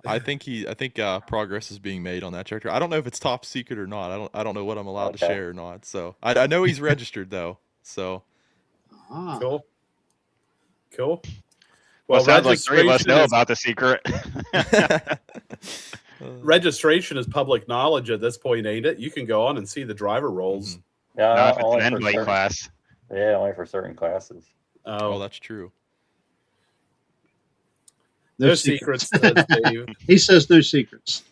I think progress is being made on that tractor. I don't know if it's top secret or not. I don't know what I'm allowed to Okay. share or not. So I know he's registered though. So Ah, Cool. Well, Well, it sounds like three of us registration know is- about the secret. registration is public knowledge at this point, ain't it? You can go on and see the driver rolls. Yeah, Not if it's only an for end weight certain- class. Yeah, only for certain classes. Oh, that's true. No secrets, says Dave. He says no secrets.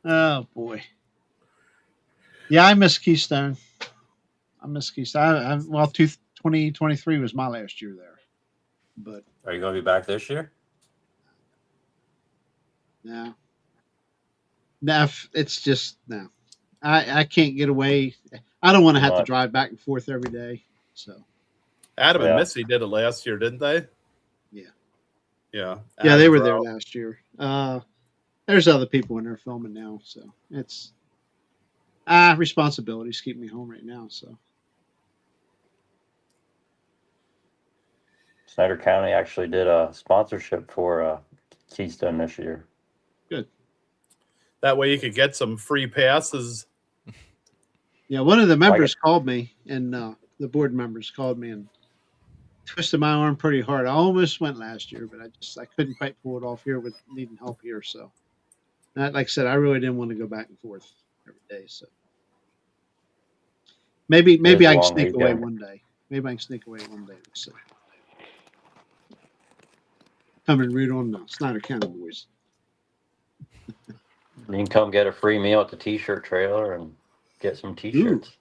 Oh boy. Yeah, I miss Keystone. Well, 2023 was my last year there, but Are you going to be back this year? no, it's just no. I can't get away. I don't want to have to Right. drive back and forth every day. So Adam Yeah. and Missy did it last year, didn't they? Yeah. Yeah. yeah, they Adam's were there out. last year. There's other people in there filming now, so it's responsibilities keep me home right now. So Snyder County actually did a sponsorship for Keystone this year. That way you could get some free passes. yeah, one of the members called me, and the board members called me and twisted my arm pretty hard. I almost went last year, but I couldn't quite pull it off here with needing help here. So, like I said, I really didn't want to go back and forth every day. So maybe It is a I can long sneak away weekend. one day. Maybe I can sneak away one day. So come and root on the Snyder County boys. You can come get a free meal at the T-shirt trailer and get some T-shirts.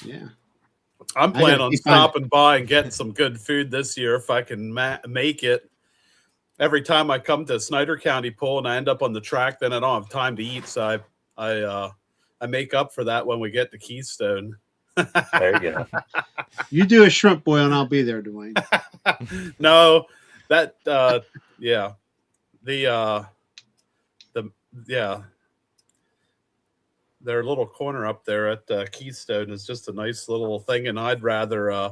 Yeah. I'm planning gotta on keep stopping by and getting some good food this year if I can make it. Every time I come to Snyder County pool and I end up on the track, then I don't have time to eat. So I make up for that when we get to Keystone. There you go. You do a shrimp boil, and I'll be there, Dwayne. No, that their little corner up there at Keystone is just a nice little thing, and I'd rather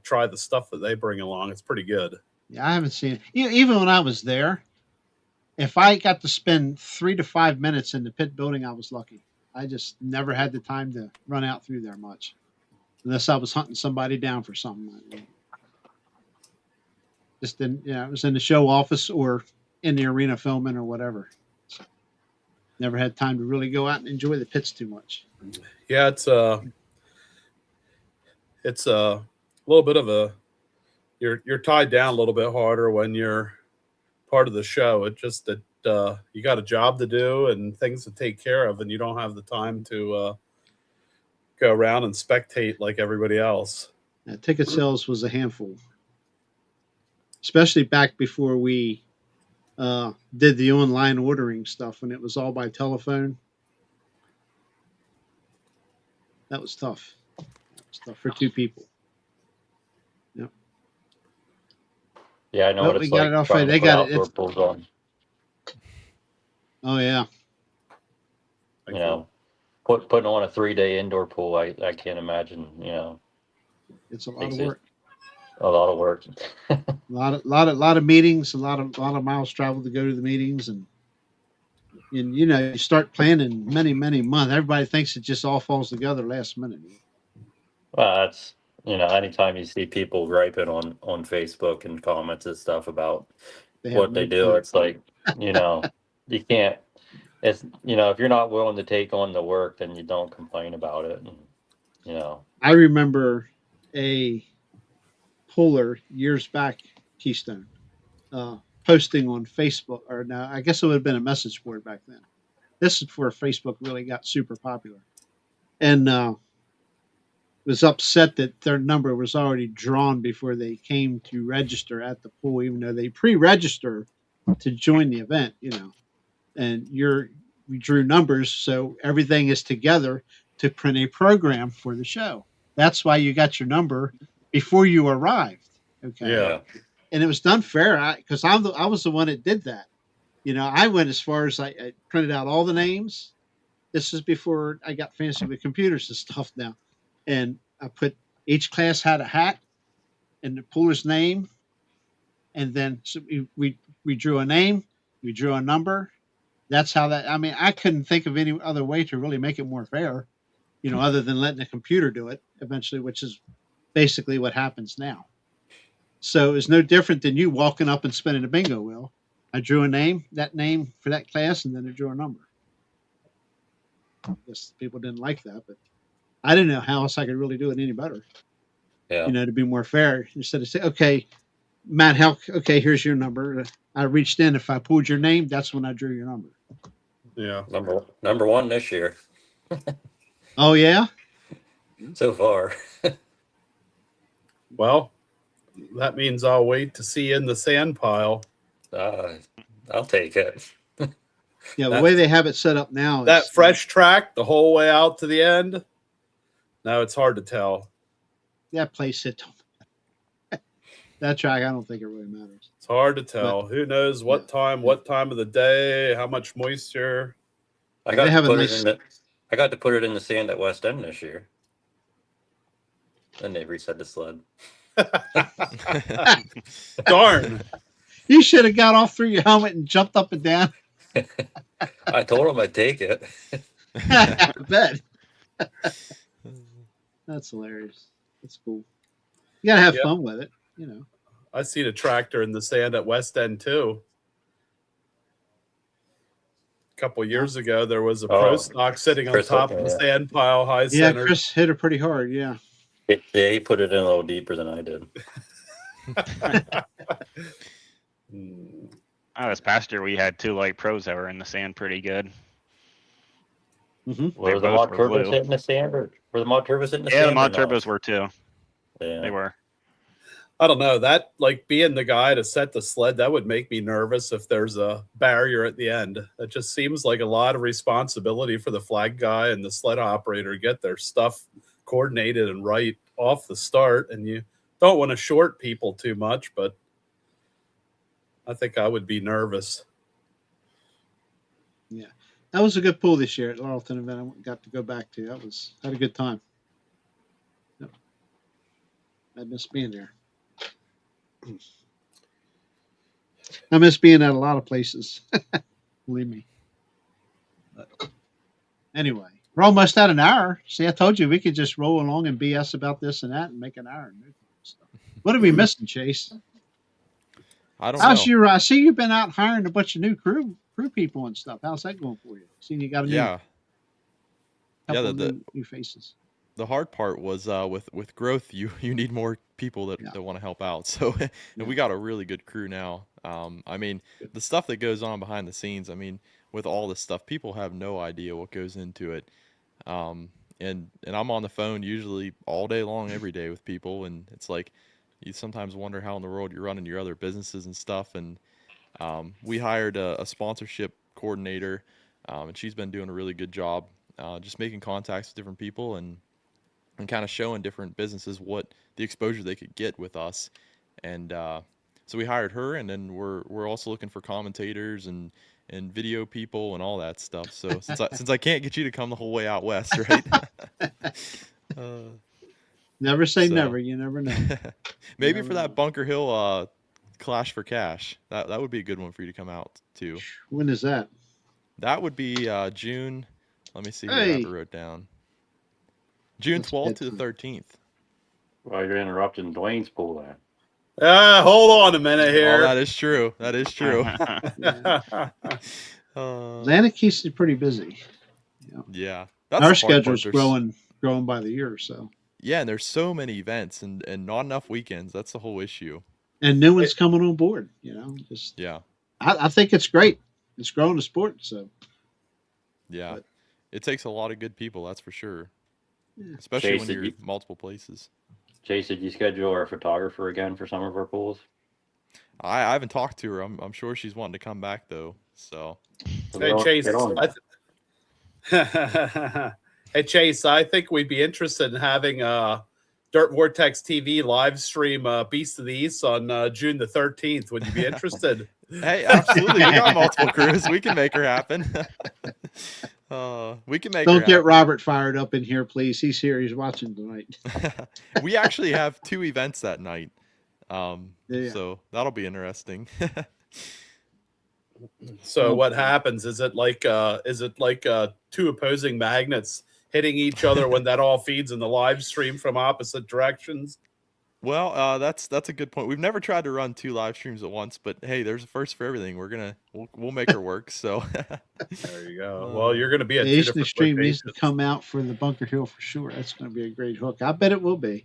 try the stuff that they bring along. It's pretty good. Yeah, I haven't seen it. Even when I was there, if I got to spend 3 to 5 minutes in the pit building, I was lucky. I just never had the time to run out through there much, unless I was hunting somebody down for something. Just it was in the show office or in the arena filming or whatever. So, never had time to really go out and enjoy the pits too much. Yeah, it's a little bit of a you're tied down a little bit harder when you're part of the show. It just that you got a job to do and things to take care of, and you don't have the time to go around and spectate like everybody else. Ticket sales was a handful, especially back before we did the online ordering stuff when it was all by telephone. That was tough. For 2 people. Yep. Yeah, I know Well, what we it's got like. it off trying right. to They put got it. outdoor It's- pools on. Oh yeah. You know, putting on a 3-day indoor pool, I can't imagine. It's a lot Takes of it. work. A lot of work. A lot of meetings. A lot of miles traveled to go to the meetings, and you start planning many months. Everybody thinks it just all falls together last minute. Well, You know, anytime you see people griping on Facebook and comments and stuff about They have what no they do, clue. it's like, you know, you can't. It's, you know, if you're not willing to take on the work, then you don't complain about it. And, you know, I remember a puller years back, Keystone, posting on Facebook, or no, I guess it would have been a message board back then. This is before Facebook really got super popular, and was upset that their number was already drawn before they came to register at the pool, even though they pre-register to join the event. You know, and we drew numbers, so everything is together to print a program for the show. That's why you got your number before you arrived. Okay, Yeah. yeah, and it was done fair because I was the one that did that. You know, I went as far as I printed out all the names. This is before I got fancy with computers and stuff now, and I put each class had a hat and the puller's name, and then so we drew a name, we drew a number. That's how that. I mean, I couldn't think of any other way to really make it more fair. You know, other than letting the computer do it eventually, which is basically what happens now. So it's no different than you walking up and spinning a bingo wheel. I drew a name, that name for that class, and then I drew a number. I guess people didn't like that, but I didn't know how else I could really do it any better. yeah. You know, to be more fair, instead of say, okay, Matt Helk, okay, here's your number. I reached in. If I pulled your name, that's when I drew your number. Yeah. Number one this year Oh yeah, so far. Well, that means I'll wait to see you in the sand pile. Uh, I'll take it. yeah. The way they have it set up now, That is fresh track the whole way out to the end. No, it's hard to tell. that place hit that track. I don't think it really matters. It's hard to tell. Who knows what time of the day, how much moisture. I They got to have a put nice. it in the. I got to put it in the sand at West End this year. Then they reset the sled. Darn. You should have got off through your helmet and jumped up and down. I told them I'd take it. I bet. That's hilarious. That's cool. You gotta have Yep. fun with it, you know. I seen a tractor in the sand at West End too. A couple years ago, there was a pro stock sitting on Chris top of the sand pile, high Yeah, center. Chris hit her pretty hard. Yeah. Yeah, he put it in a little deeper than I did. This past year we had 2 light pros that were in the sand pretty good. Mm-hmm. Were the mod turbos hitting the sand, or were the mod turbos hitting the sand? Yeah, the mod turbos were too. Yeah, They were. I don't know. That, like, being the guy to set the sled, that would make me nervous if there's a barrier at the end. That just seems like a lot of responsibility for the flag guy and the sled operator to get their stuff coordinated and right off the start. And you don't want to short people too much, but I think I would be nervous. Yeah. That was a good pool this year at Laurelton event. I got to go back to. Had a good time. Yep. I miss being there. I miss being at a lot of places. Believe me. But anyway, we're almost at an hour. See, I told you we could just roll along and BS about this and that and make an hour. What are we missing, Chase? I don't How's know. your? I see you've been out hiring a bunch of new crew people and stuff. How's that going for you? See, you got a new, couple of new faces. The hard part was with growth, you need more people that want to help out. So and we got a really good crew now. I mean, the stuff that goes on behind the scenes, I mean, with all this stuff, people have no idea what goes into it. And I'm on the phone usually all day long, every day with people, and it's like you sometimes wonder how in the world you're running your other businesses and stuff. And we hired a sponsorship coordinator, and she's been doing a really good job, just making contacts with different people and kind of showing different businesses what the exposure they could get with us. And so we hired her, and then we're also looking for commentators and video people and all that stuff. So since I can't get you to come the whole way out west, right? Never say never. You never know. Maybe for that Bunker Hill Clash for Cash, that would be a good one for you to come out too. When is that? That would be June. Let me see. Here, I have it wrote down. June 12th to the 13th. Well, you're interrupting Dwayne's pool there. Hold on a minute Oh, here. that is true. That is true. Yeah. Uh, Atlanta keeps it pretty busy. You know. yeah, that's Our the hard part. schedule's There's growing by the year, so. yeah, and there's so many events and not enough weekends. That's the whole issue. And new ones coming on board. You know, just Yeah, I think it's great. It's growing the sport. So yeah. But- It takes a lot of good people, that's for sure. Yeah. Especially Chase, when did you're you- multiple places. Chase, did you schedule our photographer again for some of our pools? I haven't talked to her. I'm sure she's wanting to come back though. So Hey, Chase. Hey, Chase, I think we'd be interested in having Dirt Vortex TV live stream Beast of the East on June the 13th. Would you be interested? hey, absolutely, we got multiple crews. We can make her happen. We can make. don't her get happen. Robert fired up in here, please. He's here. He's watching tonight. We actually have 2 events that night. Yeah. So that'll be interesting. So what happens? Is it like 2 opposing magnets hitting each other when that all feeds in the live stream from opposite directions? Well, that's a good point. We've never tried to run 2 live streams at once, but hey, there's a first for everything. We'll make her work. So There you go. Well, you're going to be at The 2 Eastern different Extreme needs to locations. come out for the Bunker Hill for sure. That's going to be a great hook. I bet it will be.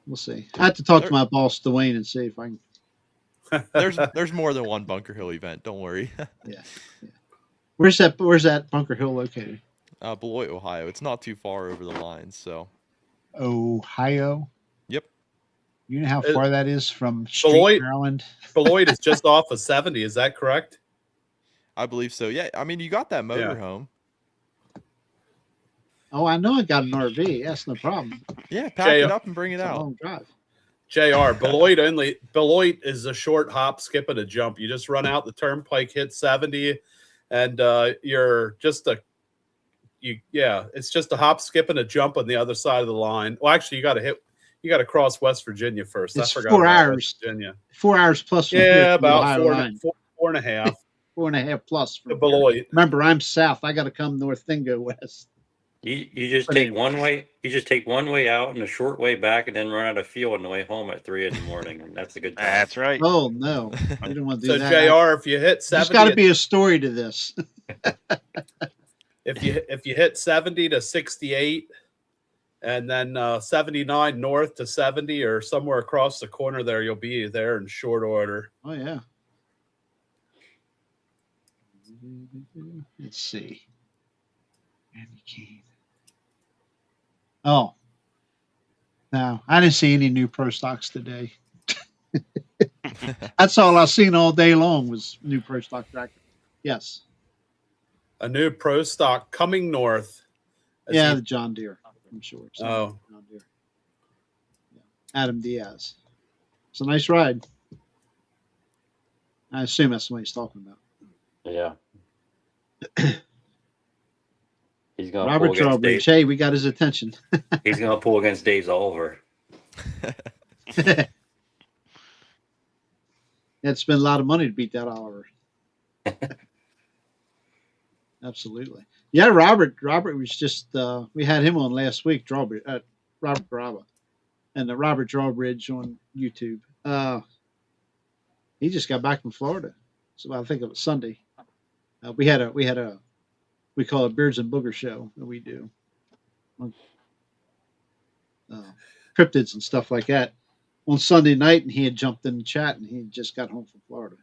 We'll see. I have to talk to my boss Dwayne and see if I can. there's more than one Bunker Hill event. Don't worry. Yeah. Where's that Bunker Hill located? Beloit, Ohio. It's not too far over the line. So Ohio. Yep. You know how It- far that is from Beloit- Street, Maryland? Beloit is just off of 70. Is that correct? I believe so. Yeah. I mean, you got that motorhome. Oh, I know I got an RV. That's no problem. Yeah. Pack Jay, it up and bring it It's a out. long drive. JR, Beloit is a short hop, skip, and a jump. You just run out the turnpike, hit 70, and you're just it's just a hop, skip, and a jump on the other side of the line. Well, actually, you got to cross West Virginia first. It's I forgot 4 about hours. West Virginia. 4 hours plus. from here Yeah, to the about Ohio line. 4.5 4 and a half plus. to From here. Beloit. Remember, I'm south. I got to come north, then go west. You just But take anyway. one way. You just take one way out and a short way back, and then run out of fuel on the way home at 3 a.m. And that's a good time. That's right. Oh no, you don't want to do So that. JR, if you hit There's 70, got to be a story to this. if you hit 70 to 68, and then 79 north to 70, or somewhere across the corner there, you'll be there in short order. Oh yeah. Let's see. Andy Keene. Oh. No, I didn't see any new pro stocks today. That's all I've seen all day long was new pro stock tractor. Yes. A new pro stock coming north. As Yeah, you- the John Deere. I'm sure. It's Oh. John Deere. Yeah. Adam Diaz. It's a nice ride. I assume that's what he's talking about. Yeah. He's gonna Robert pull against Drawbridge. Dave. Hey, we got his attention. He's gonna pull against Dave's Oliver. Had to spend a lot of money to beat that Oliver. Absolutely. Yeah, Robert. Robert was just we had him on last week, Drawbridge, Robert Graba. And the Robert Drawbridge on YouTube. He just got back from Florida. So I think it was Sunday. We call it Beards and Booger show that we do. Cryptids and stuff like that on Sunday night, and he had jumped in the chat, and he just got home from Florida.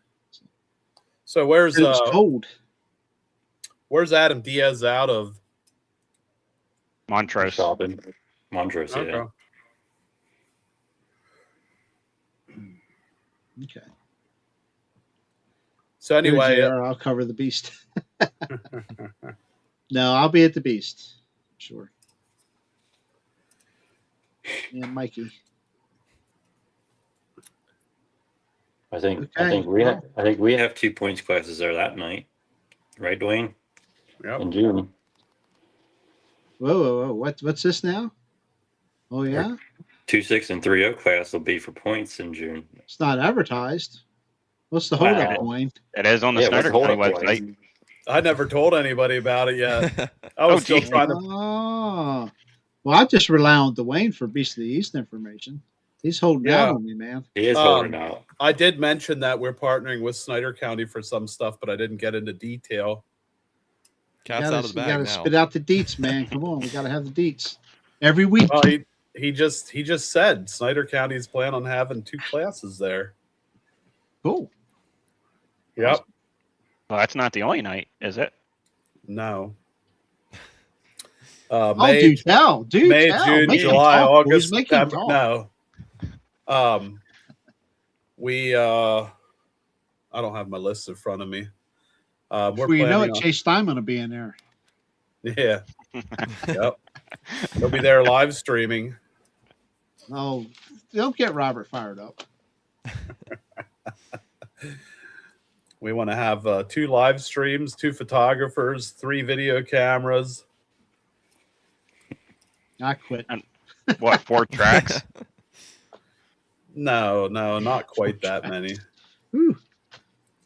So where's It was cold. Adam Diaz out of? Montrose. Shopping. Montrose, yeah. Okay. Okay. So anyway, Here, JR, I'll cover the beast. No, I'll be at the beast. Sure. And Mikey. I think Okay. we have 2 points classes there that night, right, Dwayne? yep. In June. Whoa. What's this now? Oh yeah, 2-6 and 3-0 class will be for points in June. it's not advertised. What's the holdup, Wow. Wayne? It is on the Yeah, what's Snyder the County holdup, website. Dwayne? I never told anybody about it yet. I was Oh, still geez. trying to. Oh, Well, I just rely on Dwayne for Beast of the East information. He's holding out Yeah. on me, man. He is holding out. I did mention that we're partnering with Snyder County for some stuff, but I didn't get into detail. Cat's out of the You bag gotta now. spit out the deets, man. Come on, we gotta have the deets every week. Well, he just said Snyder County's plan on having 2 classes there. Cool. Yep. Well, that's not the only night, is it? No. Oh, May, do tell. May, Tell. June, Make him July, talk, August, boys. Make him September. talk. No. We I don't have my list in front of me. We're Before you know planning it, on- Chase Steinman will be in there. Yeah. Yep. He'll be there live streaming. Oh, don't get Robert fired up. We want to have 2 live streams, 2 photographers, 3 video cameras. I quit. What, 4 tracks? No, not quite that many. Whew.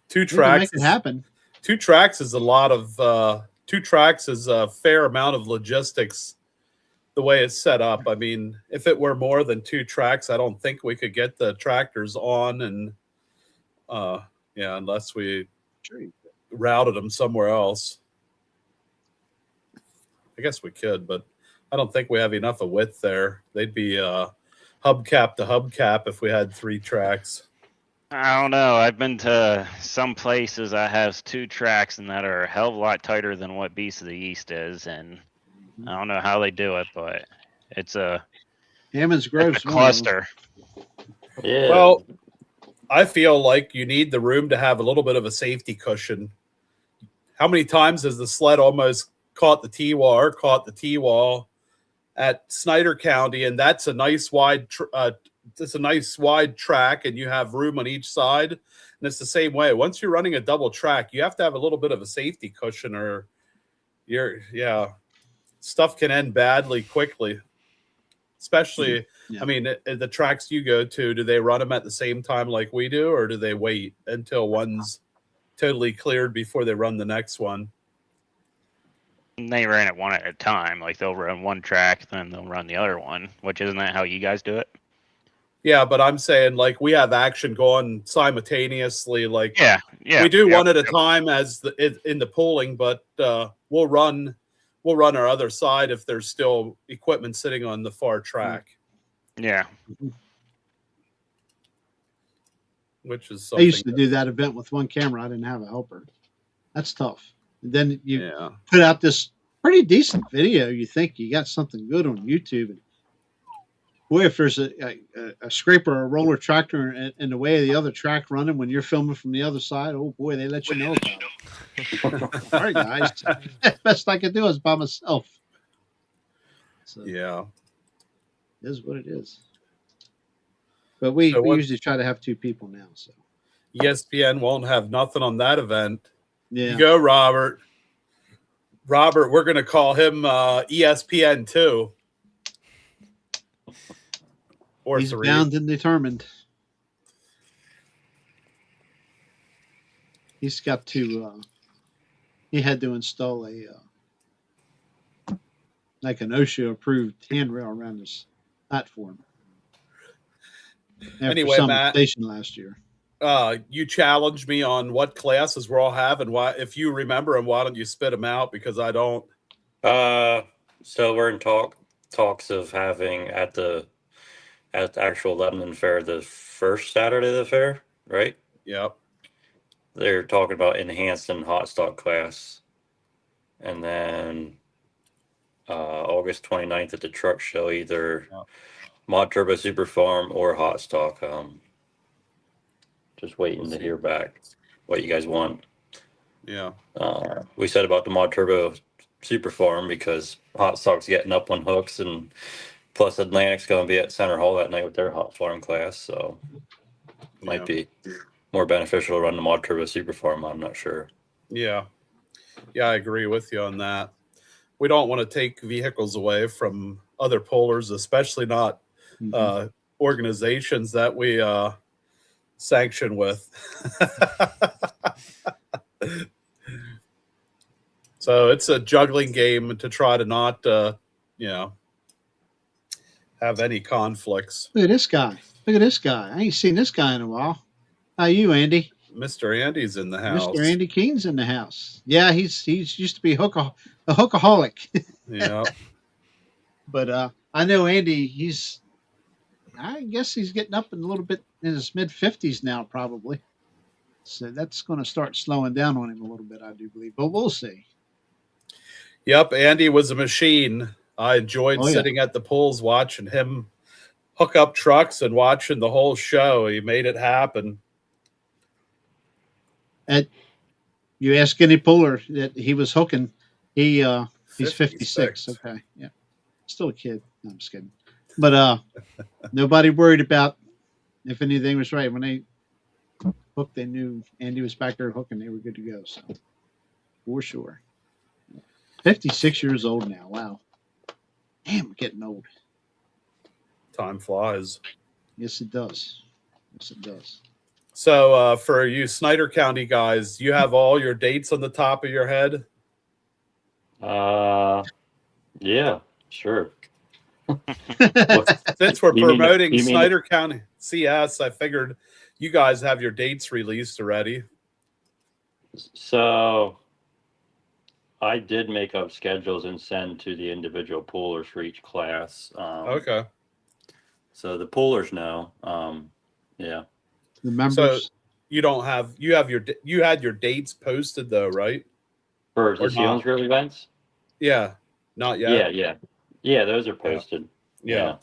2 We can tracks. make it happen. 2 tracks is a lot of 2 tracks is a fair amount of logistics the way it's set up. I mean, if it were more than 2 tracks, I don't think we could get the tractors on and unless we routed them somewhere else. I guess we could, but I don't think we have enough of width there. They'd be hubcap to hubcap if we had 3 tracks. I don't know. I've been to some places that has 2 tracks and that are a hell of a lot tighter than what Beast of the East is, and I don't know how they do it, but it's a Hammond's Grove's one of them. cluster. Yeah. Well, I feel like you need the room to have a little bit of a safety cushion. How many times has the sled almost caught the T-wall at Snyder County, and that's a nice wide track, and you have room on each side. And it's the same way. Once you're running a double track, you have to have a little bit of a safety cushion, or stuff can end badly quickly. Especially, Yeah. I mean, the tracks you go to, do they run them at the same time like we do, or do they wait until one's totally cleared before they run the next one? And they ran it one at a time. Like they'll run one track, then they'll run the other one. Which isn't that how you guys do it? Yeah, but I'm saying like we have action going simultaneously. Like Yeah. we do one at a time as in the pooling, but we'll run our other side if there's still equipment sitting on the far track. Yeah. I Which is something. used to do that event with one camera. I didn't have a helper. That's tough. And then you Yeah. put out this pretty decent video. You think you got something good on YouTube. And boy, if there's a scraper or a roller tractor in the way of the other track running when you're filming from the other side, oh boy, they let you know about it. All right, guys. Best I can do is by myself. So Yeah. it is what it is. But we usually try to have 2 people now. So ESPN won't have nothing on that event. yeah. You go, Robert. Robert, we're going to call him ESPN 2. Or He's 3. bound and determined. He's got to. He had to install a like an OSHA approved handrail around his platform. After Anyway, some Matt, station last year. You challenged me on what classes we're all having. Why, if you remember them, why don't you spit them out? Because I don't. So we're in talks of having at the actual Lebanon Fair the first Saturday of the fair, right? Yep. They're talking about enhanced and hot stock class, and then August 29th at the truck show, either Mod Turbo Super Farm or hot stock. Just waiting to hear back what you guys want. Yeah. We said about the Mod Turbo Super Farm because hot stock's getting up on hooks, and plus Atlantic's going to be at Center Hall that night with their hot farm class, so might be more beneficial to run the Mod Turbo Super Farm. I'm not sure. Yeah. Yeah, I agree with you on that. We don't want to take vehicles away from other pullers, especially not organizations that we sanction with. So it's a juggling game to try to not, have any conflicts. Look at this guy. Look at this guy. I ain't seen this guy in a while. How you, Andy? Mr. Andy's in the house. Mr. Andy Keene's in the house. Yeah, he's used to be a hookaholic. Yeah. But I know Andy, I guess he's getting up in a little bit in his mid-50s now, probably. So that's going to start slowing down on him a little bit, I do believe. But we'll see. Yep, Andy was a machine. I enjoyed Oh, yeah. sitting at the pools watching him hook up trucks and watching the whole show. He made it happen. You ask any puller that he was hooking, he's 56. 56. Okay, yeah, still a kid. No, I'm just kidding. But nobody worried about if anything was right when they hooked. They knew Andy was back there hooking. They were good to go. So for sure. 56 years old now. Wow. Damn, we're getting old. Time flies. Yes, it does. Yes, it does. So for you Snyder County guys, you have all your dates on the top of your head? Yeah, sure. Since we're You mean- promoting you mean- Snyder County CS, I figured you guys have your dates released already. So I did make up schedules and send to the individual poolers for each class. Okay. So the poolers know. Yeah. The members. You had your dates posted though, right? For Or the Sealands not. Grove events? Yeah. Not yet. Yeah, those are posted. Yeah.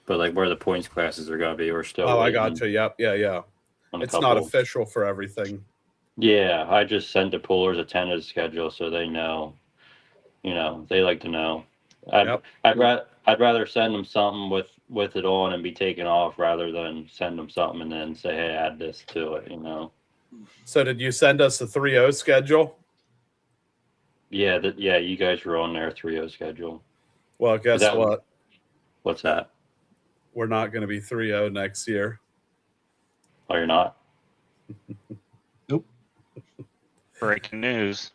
But like where the points classes are going to be, we're still. Oh, I waiting got you. Yep. Yeah. on a It's not couple. official for everything. Yeah, I just sent the poolers a tentative schedule so they know. You know, they like to know. Yep. I'd rather send them something with it on and be taken off rather than send them something and then say, hey, add this to it. You know. So did you send us a 3-0 schedule? Yeah, you guys were on their 3-0 schedule. Well, guess That- what? What's that? We're not going to be 3-0 next year. Oh, you're not? Breaking news.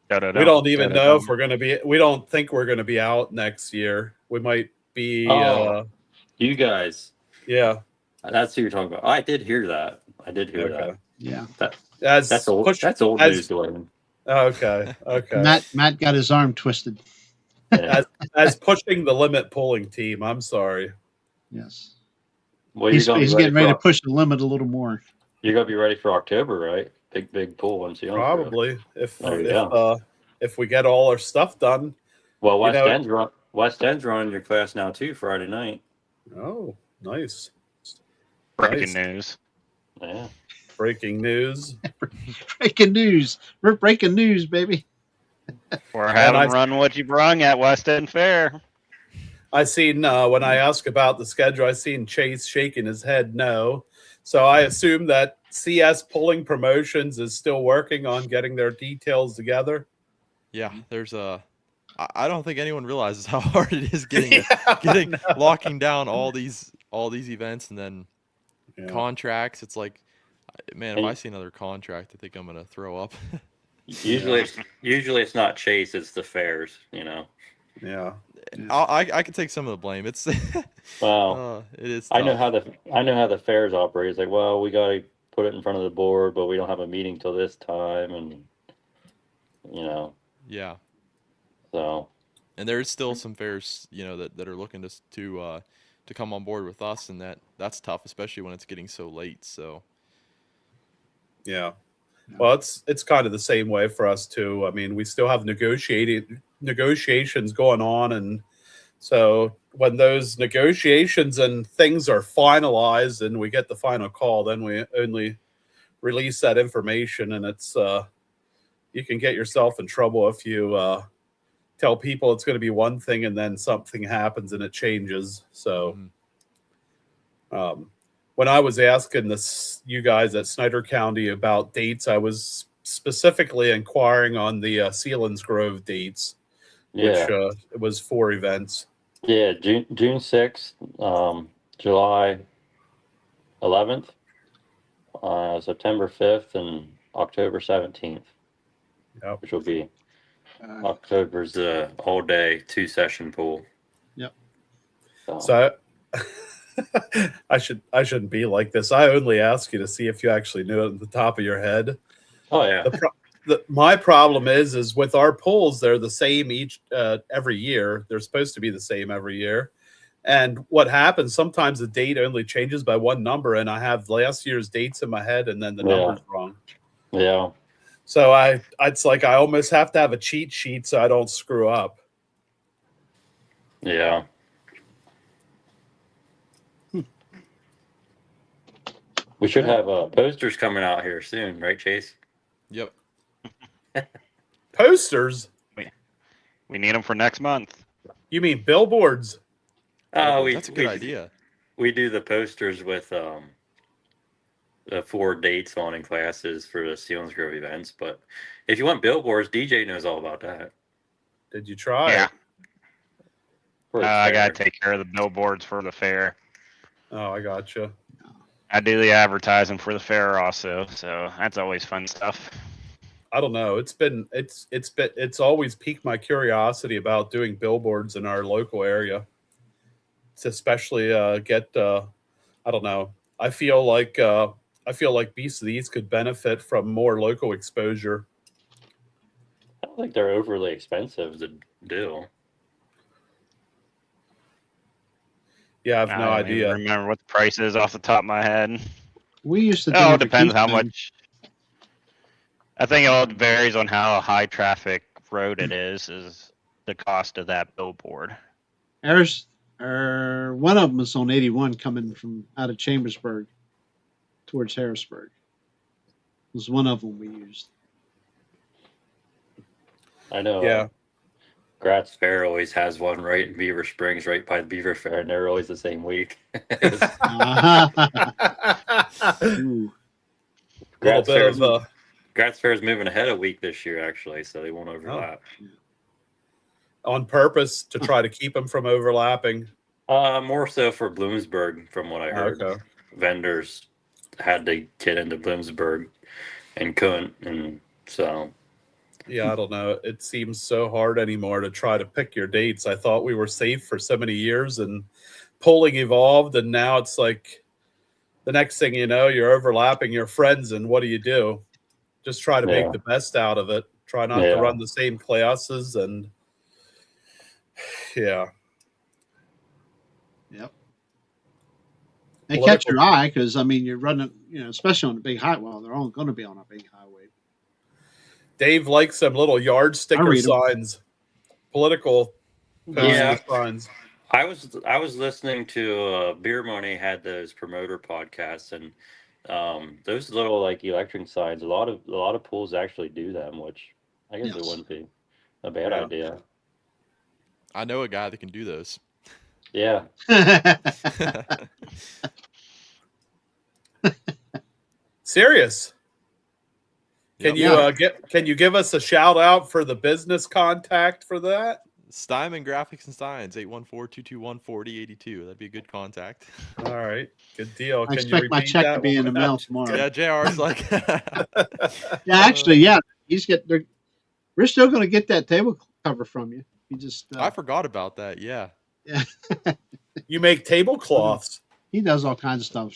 We don't even know if we're going to be. We don't think we're going to be out next year. We might be. You guys. Yeah. That's who you're talking about. I did hear that. I did hear that. Yeah. That's old. That's old news, Dwayne. Okay. Matt got his arm twisted. Yeah. As pushing the limit pulling team. I'm sorry. Yes. Well, He's getting ready to push the limit a little more. You're gonna be ready for October, right? Big pool once you Probably if Oh, yeah. if we get all our stuff done. Well, West End's running your class now too Friday night. Oh, nice. Breaking Nice. news. Yeah. Breaking news. Breaking news. We're breaking news, baby. We're having run what you brung at West End Fair. I seen when I asked about the schedule, I seen Chase shaking his head no. So I assume that CS Pulling Promotions is still working on getting their details together. Yeah, there's I don't think anyone realizes how hard it is getting locking down all these events and then contracts. It's like, man, if I see another contract, I think I'm gonna throw up. Usually it's not Chase, it's the fairs, you know. Yeah. I can take some of the blame. It's Well, it is. I know tough. how the fairs operate. It's like, well, we got to put it in front of the board, but we don't have a meeting till this time, and you know. Yeah. So. And there's still some fairs, that are looking to come on board with us, and that's tough, especially when it's getting so late. So. Yeah. Well, it's kind of the same way for us too. I mean, we still have negotiations going on, and so when those negotiations and things are finalized and we get the final call, then we only release that information, and it's you can get yourself in trouble if you tell people it's going to be one thing and then something happens and it changes. So when I was asking you guys at Snyder County about dates, I was specifically inquiring on the Sealands Grove dates, which it was 4 events. Yeah, June 6th, July 11th, September 5th, and October 17th, which will be October's all-day 2-session pool. Yep. So I shouldn't be like this. I only ask you to see if you actually knew it at the top of your head. Oh yeah. My problem is with our pools, they're the same every year. They're supposed to be the same every year. And what happens, sometimes the date only changes by one number, and I have last year's dates in my head, and then the number's wrong. Yeah. So it's like I almost have to have a cheat sheet so I don't screw up. Yeah. We should have posters coming out here soon, right, Chase? Yep. Posters? We need them for next month. You mean billboards? Oh, That's a good idea. We do the posters with the 4 dates on in classes for the Steelers Grove events. But if you want billboards, DJ knows all about that. Did you try? Yeah. I got to fair. take care of the billboards for the fair. Oh, I gotcha. I do the advertising for the fair also, so that's always fun stuff. I don't know. It's always piqued my curiosity about doing billboards in our local area. It's especially I don't know. I feel like Beast of the East could benefit from more local exposure. I don't think they're overly expensive to do. Yeah, I have no I don't even idea. remember what the price is off the top of my head. We used to. Oh, do it depends how Keystone. much. I think it all varies on how high traffic road it is the cost of that billboard. There's one of them is on 81 coming from out of Chambersburg towards Harrisburg. Was one of them we used. I know. Yeah. Gratz Fair always has one right in Beaver Springs, right by the Beaver Fair, and they're always the same week. Ooh. Gratz Little bit of Gratz Fair is moving ahead a week this year, actually, so they won't overlap. on purpose to try to keep them from overlapping. More so for Bloomsburg, from what I heard. Okay. Vendors had to get into Bloomsburg and couldn't, and so. Yeah, I don't know. It seems so hard anymore to try to pick your dates. I thought we were safe for so many years, and polling evolved, and now it's like the next thing you know, you're overlapping your friends, and what do? Just try to make the best out of it. Try not to run the same classes, and yeah. Yep. They catch your eye because, I mean, you're running, especially on the big highway. Well, they're all going to be on a big highway. Dave likes some little yard sticker signs, political signs. I was listening to Beer Money had those promoter podcasts, and those little like electric signs. A lot of pools actually do them, which I guess it wouldn't be a bad idea. I know a guy that can do those. Yeah. Serious. Can you give us a shout out for the business contact for that? Steinman Graphics and Signs, 814-221-4082. That'd be a good contact. All right, good deal. I expect my check to be in the mail tomorrow. Yeah, JR's like. We're still going to get that table cover from you. You just. I forgot about that. Yeah. Yeah. You make tablecloths. He does all kinds of stuff.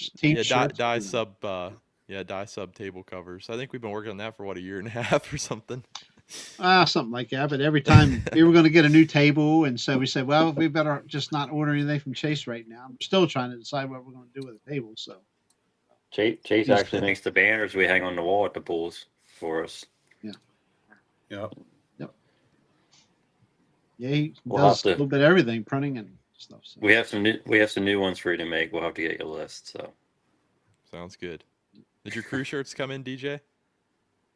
Dye sub table covers. I think we've been working on that for a year and a half or something. Something like that. But every time we were going to get a new table, and so we said, well, we better just not order anything from Chase right now. I'm still trying to decide what we're going to do with the table. So Chase actually makes the banners we hang on the wall at the pools for us. Yeah. Yep. Yeah, he does a little bit of everything, printing and stuff. So. We have some new ones for you to make. We'll have to get you a list. So sounds good. Did your crew shirts come in, DJ?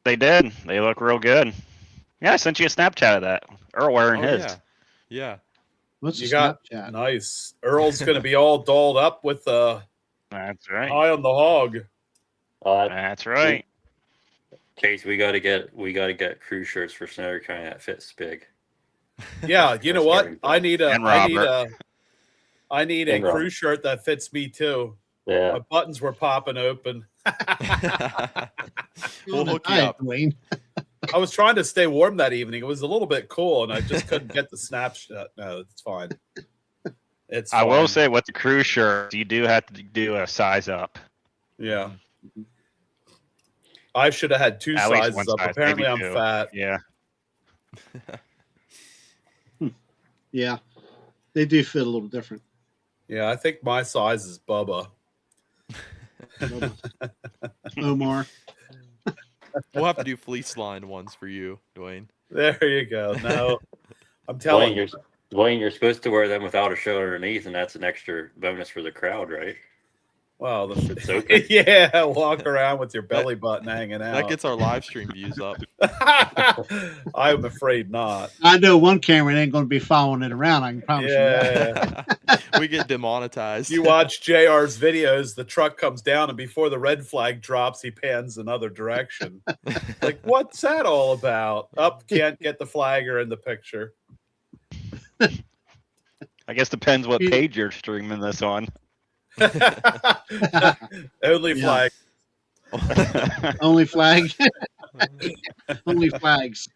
They did. They look real good. Yeah, I sent you a Snapchat of that. Earl wearing his. Yeah. What's you got? Snapchat? Nice. Earl's going to be all dolled up with That's right. eye on the hog. That's right. Chase, we got to get crew shirts for Snyder County that fits big. Yeah, you know what? I need a And crew shirt that fits me too. Yeah. My buttons were popping open. We'll hook you up. Dwayne. I was trying to stay warm that evening. It was a little bit cool, and I just couldn't get the snapshot. No, it's fine. It's I will fine. say with the crew shirts, you do have to do a size up. Yeah. I should have had 2 At least one sizes up. size, Apparently maybe I'm 2. fat. Yeah. Yeah, they do fit a little different. Yeah, I think my size is Bubba. Omar. We'll have to do fleece line ones for you, Dwayne. There you go. No, I'm Dwayne, telling you. you're supposed to wear them without a shirt underneath, and that's an extra bonus for the crowd, right? Wow, So okay. yeah, walk around with your belly button hanging That out. gets our live stream views up. I'm afraid not. I know one camera ain't going to be following it around. I can promise you that. Yeah. We get demonetized. You watch JR's videos, the truck comes down, and before the red flag drops, he pans another direction. Like, what's that all about? Up, can't get the flagger in the picture. I guess depends what page you're streaming this on. Only Yeah. flag. Only flag. Only flags.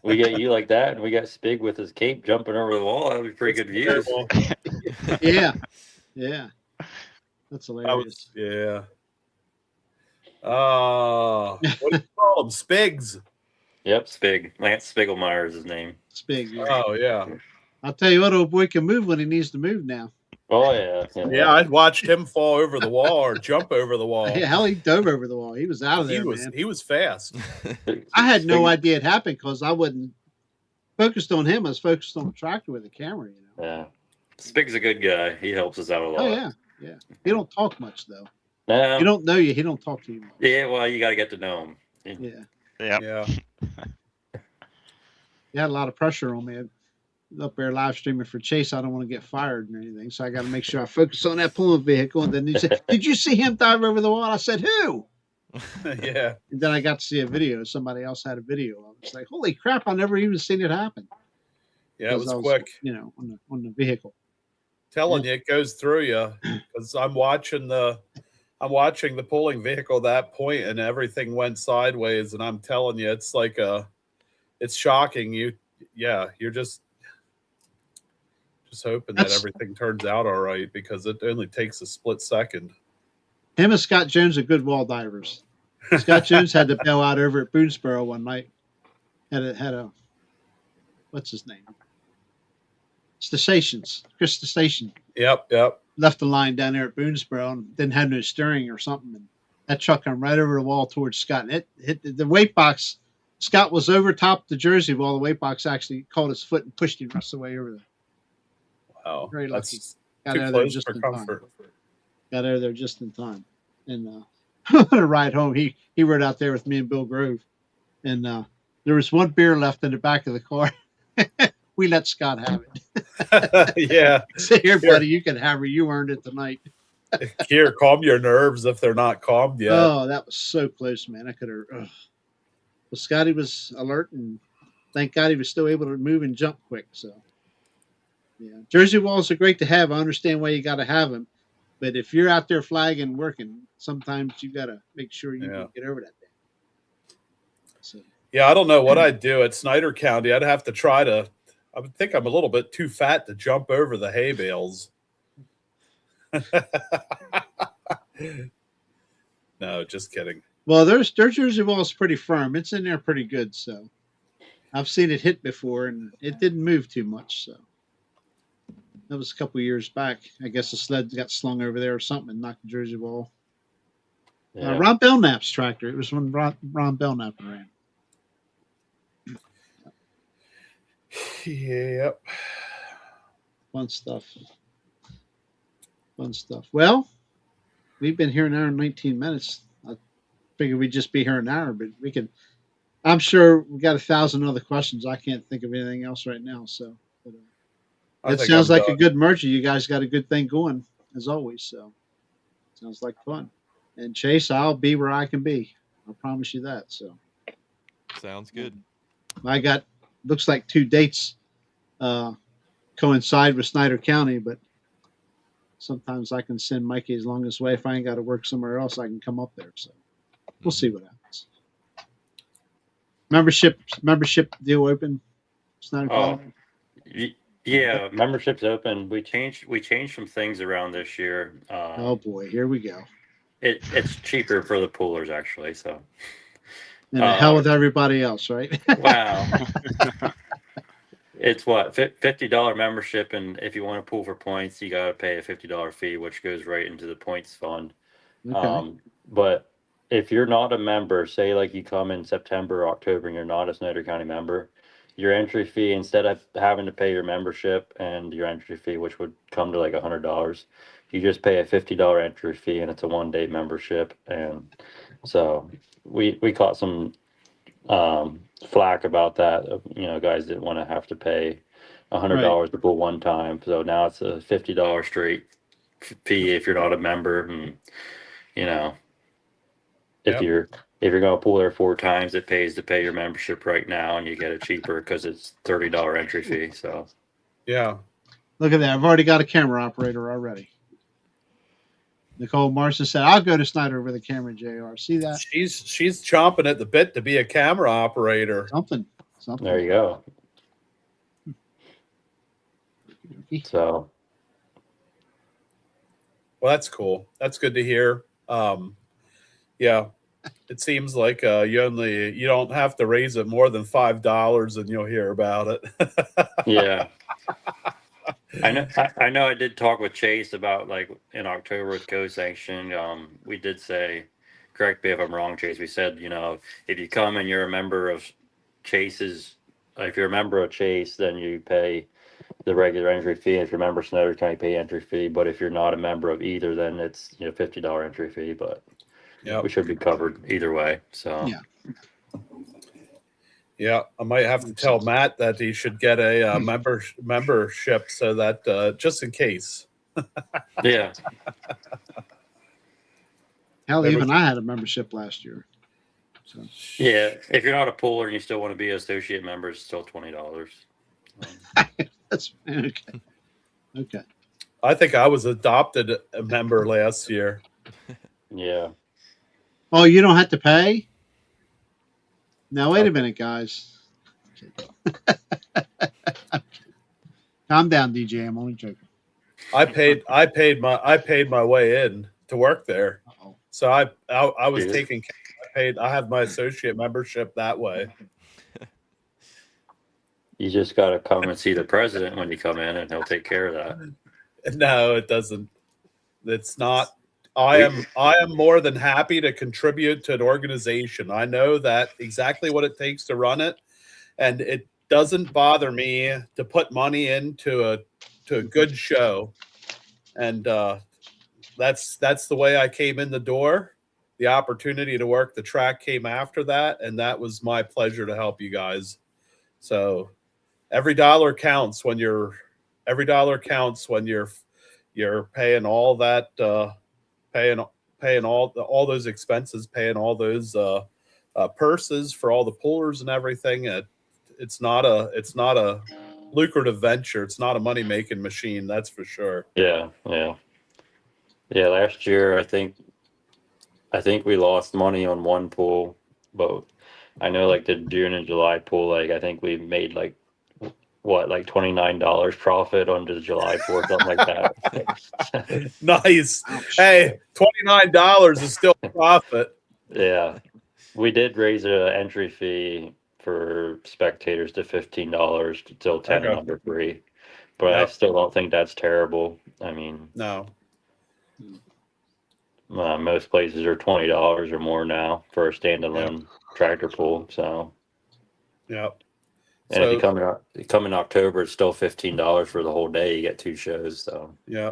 We get you like that, and we got Spig with his cape jumping over the wall. That would be pretty good views. Terrible. Yeah. Yeah. That's That hilarious. was, yeah. What do you call them? Spigs. Yep, Spig. Lance Spiegelmeyer is his name. Spig. Yeah. Oh, yeah. I'll tell you what, old boy can move when he needs to move now. Oh yeah. Yeah, I'd watched him fall over the wall or jump over the wall. Hell, he dove over the wall. He was out of there, man. He was fast. I had no idea it happened because I wasn't focused on him. I was focused on the tractor with the camera, you know. Yeah. Spig's a good guy. He helps us out a lot. Oh yeah, yeah. He don't talk much though. No. He don't know you. He don't talk to you much. Yeah, well, you got to get to know him. Yeah. Yeah. Yeah. He had a lot of pressure on me. Up there live streaming for Chase. I don't want to get fired or anything, so I got to make sure I focus on that pulling vehicle. And then he said, "Did you see him dive over the wall?" I said, "Who?" Yeah. And then I got to see a video. Somebody else had a video. I was like, "Holy crap! I never even seen it happen." Yeah, it was I quick. You know, on the vehicle. Telling you, it goes through you because I'm watching the pulling vehicle at that point, and everything went sideways. And I'm telling you, it's like it's shocking. You're just hoping that everything turns out all right because it only takes a split second. Him and Scott Jones are good wall divers. Scott Jones had to bail out over at Boonesboro one night. Had a what's his name? Stations. Chris Station. Yep. Left the line down there at Boonesboro and didn't have no steering or something. And that truck come right over the wall towards Scott. And it hit the weight box. Scott was over top the Jersey wall. The weight box actually caught his foot and pushed him rest away over there. Wow. Very lucky. That's Got too out of there close just for in comfort. time. Got out of there just in time. And on a ride home, he rode out there with me and Bill Grove. And there was one beer left in the back of the car. We let Scott have it. Yeah. Say, here, buddy, you can have her. You earned it tonight. Here, calm your nerves if they're not calmed yet. Oh, that was so close, man. I could have. Well, Scotty was alert, and thank God he was still able to move and jump quick. So, yeah, Jersey walls are great to have. I understand why you got to have them, but if you're out there flagging, working, sometimes you got to make sure you can get over that thing. So, yeah, I don't know what I'd do at Snyder County. I'd have to try to. I would think I'm a little bit too fat to jump over the hay bales. No, just kidding. Well, their Jersey wall is pretty firm. It's in there pretty good. So I've seen it hit before, and it didn't move too much. So that was a couple years back. I guess the sled got slung over there or something and knocked the Jersey wall. Yeah. Ron Belknap's tractor. It was when Ron Belknap ran. Yep. Fun stuff. Well, we've been here an hour and 19 minutes. I figured we'd just be here an hour, but we can. I'm sure we got 1,000 other questions. I can't think of anything else right now. So it sounds like a good merger. You guys got a good thing going as always. So sounds like fun. And Chase, I'll be where I can be. I promise you that. So sounds good. I got looks like 2 dates coincide with Snyder County, but sometimes I can send Mikey as long as way. If I ain't got to work somewhere else, I can come up there. So we'll see what happens. Membership deal open. Snyder County. Yeah, membership's open. We changed some things around this year. Oh boy, here we go. It's cheaper for the poolers actually. So, And the hell uh, with everybody else, right? wow, it's what $50 membership, and if you want to pool for points, you got to pay a $50 fee, which goes right into the points fund. Okay. But if you're not a member, say like you come in September or October and you're not a Snyder County member, your entry fee, instead of having to pay your membership and your entry fee, which would come to like $100, you just pay a $50 entry fee, and it's a 1 day membership. And so we caught some flack about that. Guys didn't want to have to pay Right. $100 to pool one time. So now it's a $50 straight fee if you're not a member. And you know, if Yep. you're going to pool there 4 times, it pays to pay your membership right now, and you get it cheaper because it's $30 entry fee. So Yeah. Look at that. I've already got a camera operator already. Nicole Marcia said, I'll go to Snyder with a camera, JR. See that? She's chomping at the bit to be a camera operator. Something. there you go. So Well, that's cool. That's good to hear. Yeah, it seems like you don't have to raise it more than $5, and you'll hear about it. yeah. I know I did talk with Chase about like in October with co-sanction. We did say, correct me if I'm wrong, Chase. We said, if you come and you're a member of Chase's, if you're a member of Chase, then you pay the regular entry fee. If you're a member of Snyder County, pay entry fee. But if you're not a member of either, then it's $50 entry fee. But Yep. we should be covered either way. So Yeah. Yeah, I might have to tell Matt that he should get a membership so that just in case. yeah. Hell, There even was- I had a membership last year. So Yeah, if you're not a pooler and you still want to be an associate member, it's still $20. that's okay. Okay. I think I was adopted a member last year. Yeah. Oh, you don't have to pay? Now wait a minute, guys. Calm down, DJ. I'm only joking. I paid my way in to work there. Uh-oh. So I was Yeah. taking I have my associate membership that way. You just got to come and see the president when you come in, and he'll take care of that. No, it doesn't. It's not. I am more than happy to contribute to an organization. I know that exactly what it takes to run it, and it doesn't bother me to put money into a good show. And that's the way I came in the door. The opportunity to work the track came after that, and that was my pleasure to help you guys. So every dollar counts when you're paying all that paying all those expenses, paying all those purses for all the pullers and everything. It's not a lucrative venture. It's not a money making machine. That's for sure. Yeah. Last year, I think we lost money on one pool, but I know like the June and July pool, like I think we made like $29 profit on the July pool, something like that. Nice. Ouch. Hey, $29 is still a profit. Yeah, we did raise an entry fee for spectators to $15 to till 10 Okay. and under free, but I Yep. still don't think that's terrible. I mean, No. most places are $20 or more now for a standalone tractor pool. So, Yep. and if you come in October, it's still $15 for the whole day. You get 2 shows. So, Yeah.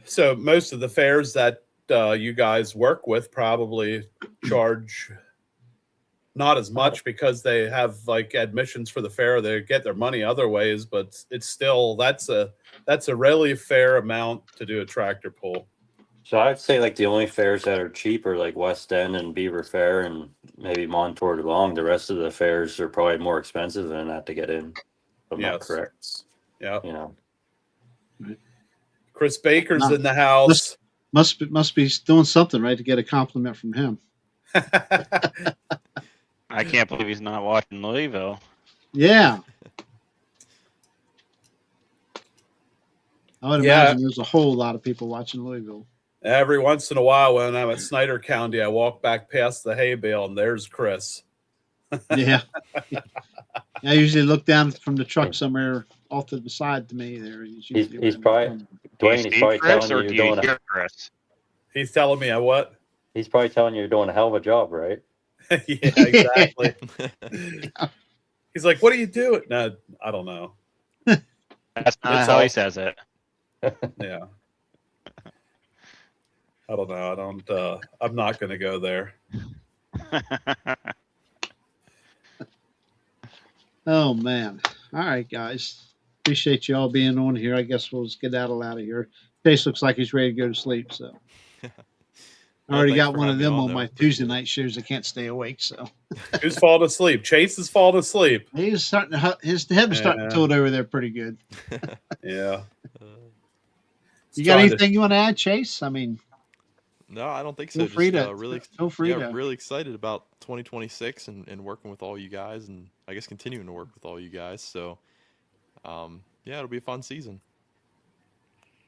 So most of the fairs that you guys work with probably charge not as much because they have like admissions for the fair. They get their money other ways, but it's still that's a really fair amount to do a tractor pull. so I'd say like the only fairs that are cheap are like West End and Beaver Fair and maybe Montour DeLong. The rest of the fairs are probably more expensive than that to get in. If I'm not Yes. correct. Yeah. You know. Chris Baker's No. in the house. Must be doing something right to get a compliment from him. I can't believe he's not watching Louisville. Yeah. I would Yeah. imagine there's a whole lot of people watching Louisville. Every once in a while, when I'm at Snyder County, I walk back past the hay bale, and there's Chris. Yeah. I usually look down from the truck somewhere off to the side to me. There, he's usually He's around the probably corner. Do you Dwayne. He's see probably Chris telling you or you're do you doing a. hear Chris? He's telling me I what? He's probably telling you you're doing a hell of a job, right? Yeah, exactly. He's like, "What are you doing?" No, I don't know. That's not It's how all- he says it. Yeah. I don't know. I don't. I'm not going to go there. Oh man! All right, guys. Appreciate you all being on here. I guess we'll just get out of here. Chase looks like he's ready to go to sleep. So I already thanks got for one of having me them on, on though. my Appreciate Tuesday it. night shows. I can't stay awake. So Who's falling asleep? Chase is falling asleep. he's starting to. His head was starting to Yeah. tilt over there pretty good. Yeah. You got anything you want to add, Chase? I mean, No, I don't think so. feel free Just to. really, Feel free yeah, to. really excited about 2026 and working with all you guys, and I guess continuing to work with all you guys. So, yeah, it'll be a fun season.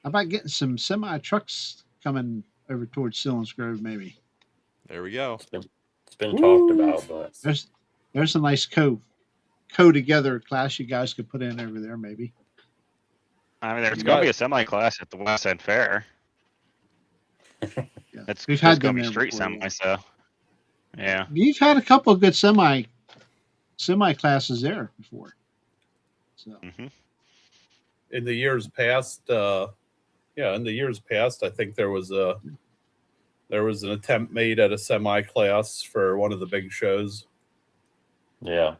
How about getting some semi trucks coming over towards Sillins Grove? Maybe There we go. It's been talked about, but there's a nice co-together class you guys could put in over there. Maybe. I mean, there's You going got- to be a semi class at the West End Fair. Yeah. It's We've just had going them to be there street before. semi, so yeah. You've had a couple of good semi classes there before. So Hmm. In the years past, I think there was an attempt made at a semi class for one of the big shows. yeah.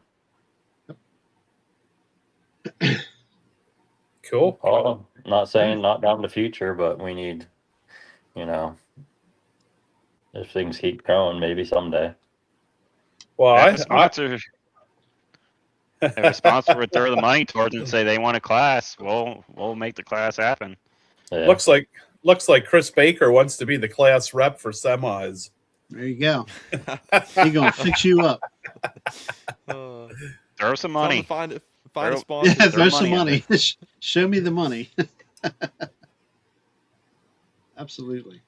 Cool. Oh, not saying not down the future, but we need, if things keep growing, maybe someday. Well, If a sponsor would throw the money towards it and say they want a class, we'll make the class happen. Yeah. looks like Chris Baker wants to be the class rep for semis. there you go. He's gonna fix you up. Uh, Throw some tell 'em money. to find a Yeah, sponsor. throw throw some money money. Show me the money. Absolutely.